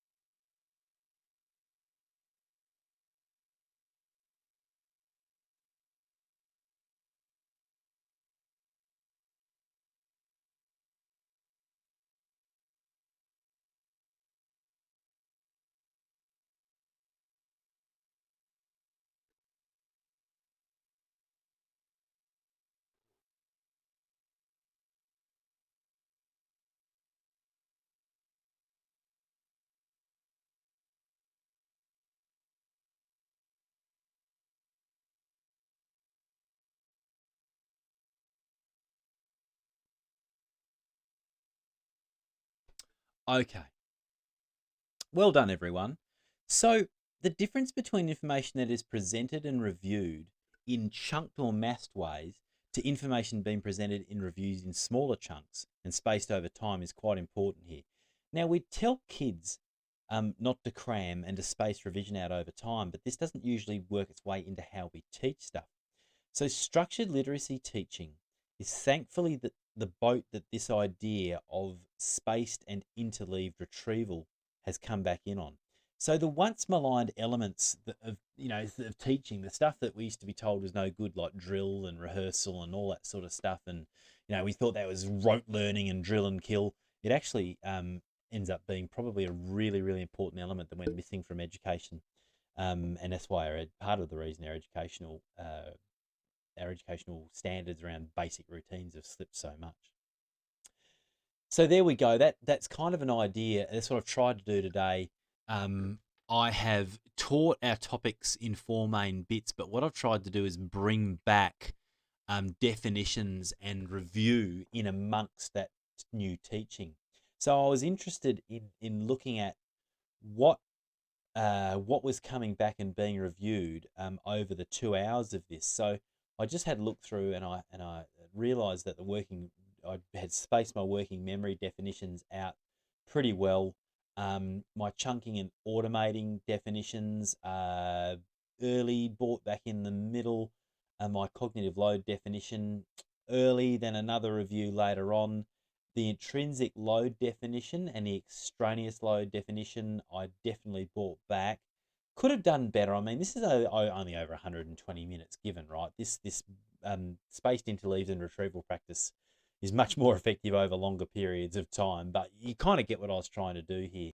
Okay. Well done, everyone. So the difference between information that is presented and reviewed in chunked or massed ways to information being presented in reviews in smaller chunks and spaced over time is quite important here. Now, we tell kids not to cram and to space revision out over time, but this doesn't usually work its way into how we teach stuff. So structured literacy teaching is thankfully the boat that this idea of spaced and interleaved retrieval has come back in on. So the once maligned elements of teaching, the stuff that we used to be told was no good, like drill and rehearsal and all that sort of stuff, and we thought that was rote learning and drill and kill. It actually ends up being probably a really, really important element that went missing from education, and that's why part of the reason our educational standards around basic routines have slipped so much. So there we go. That's kind of an idea. That's what I've tried to do today. I have taught our topics in 4 main bits, but what I've tried to do is bring back definitions and review in amongst that new teaching. So I was interested in looking at what was coming back and being reviewed over the 2 hours of this. So I just had a look through, and I realised that I had spaced my working memory definitions out pretty well. My chunking and automating definitions early, brought back in the middle. My cognitive load definition early, then another review later on. The intrinsic load definition and the extraneous load definition I definitely brought back. Could have done better. I mean, this is only over 120 minutes given, right? This spaced interleaves and retrieval practice is much more effective over longer periods of time, but you kind of get what I was trying to do here.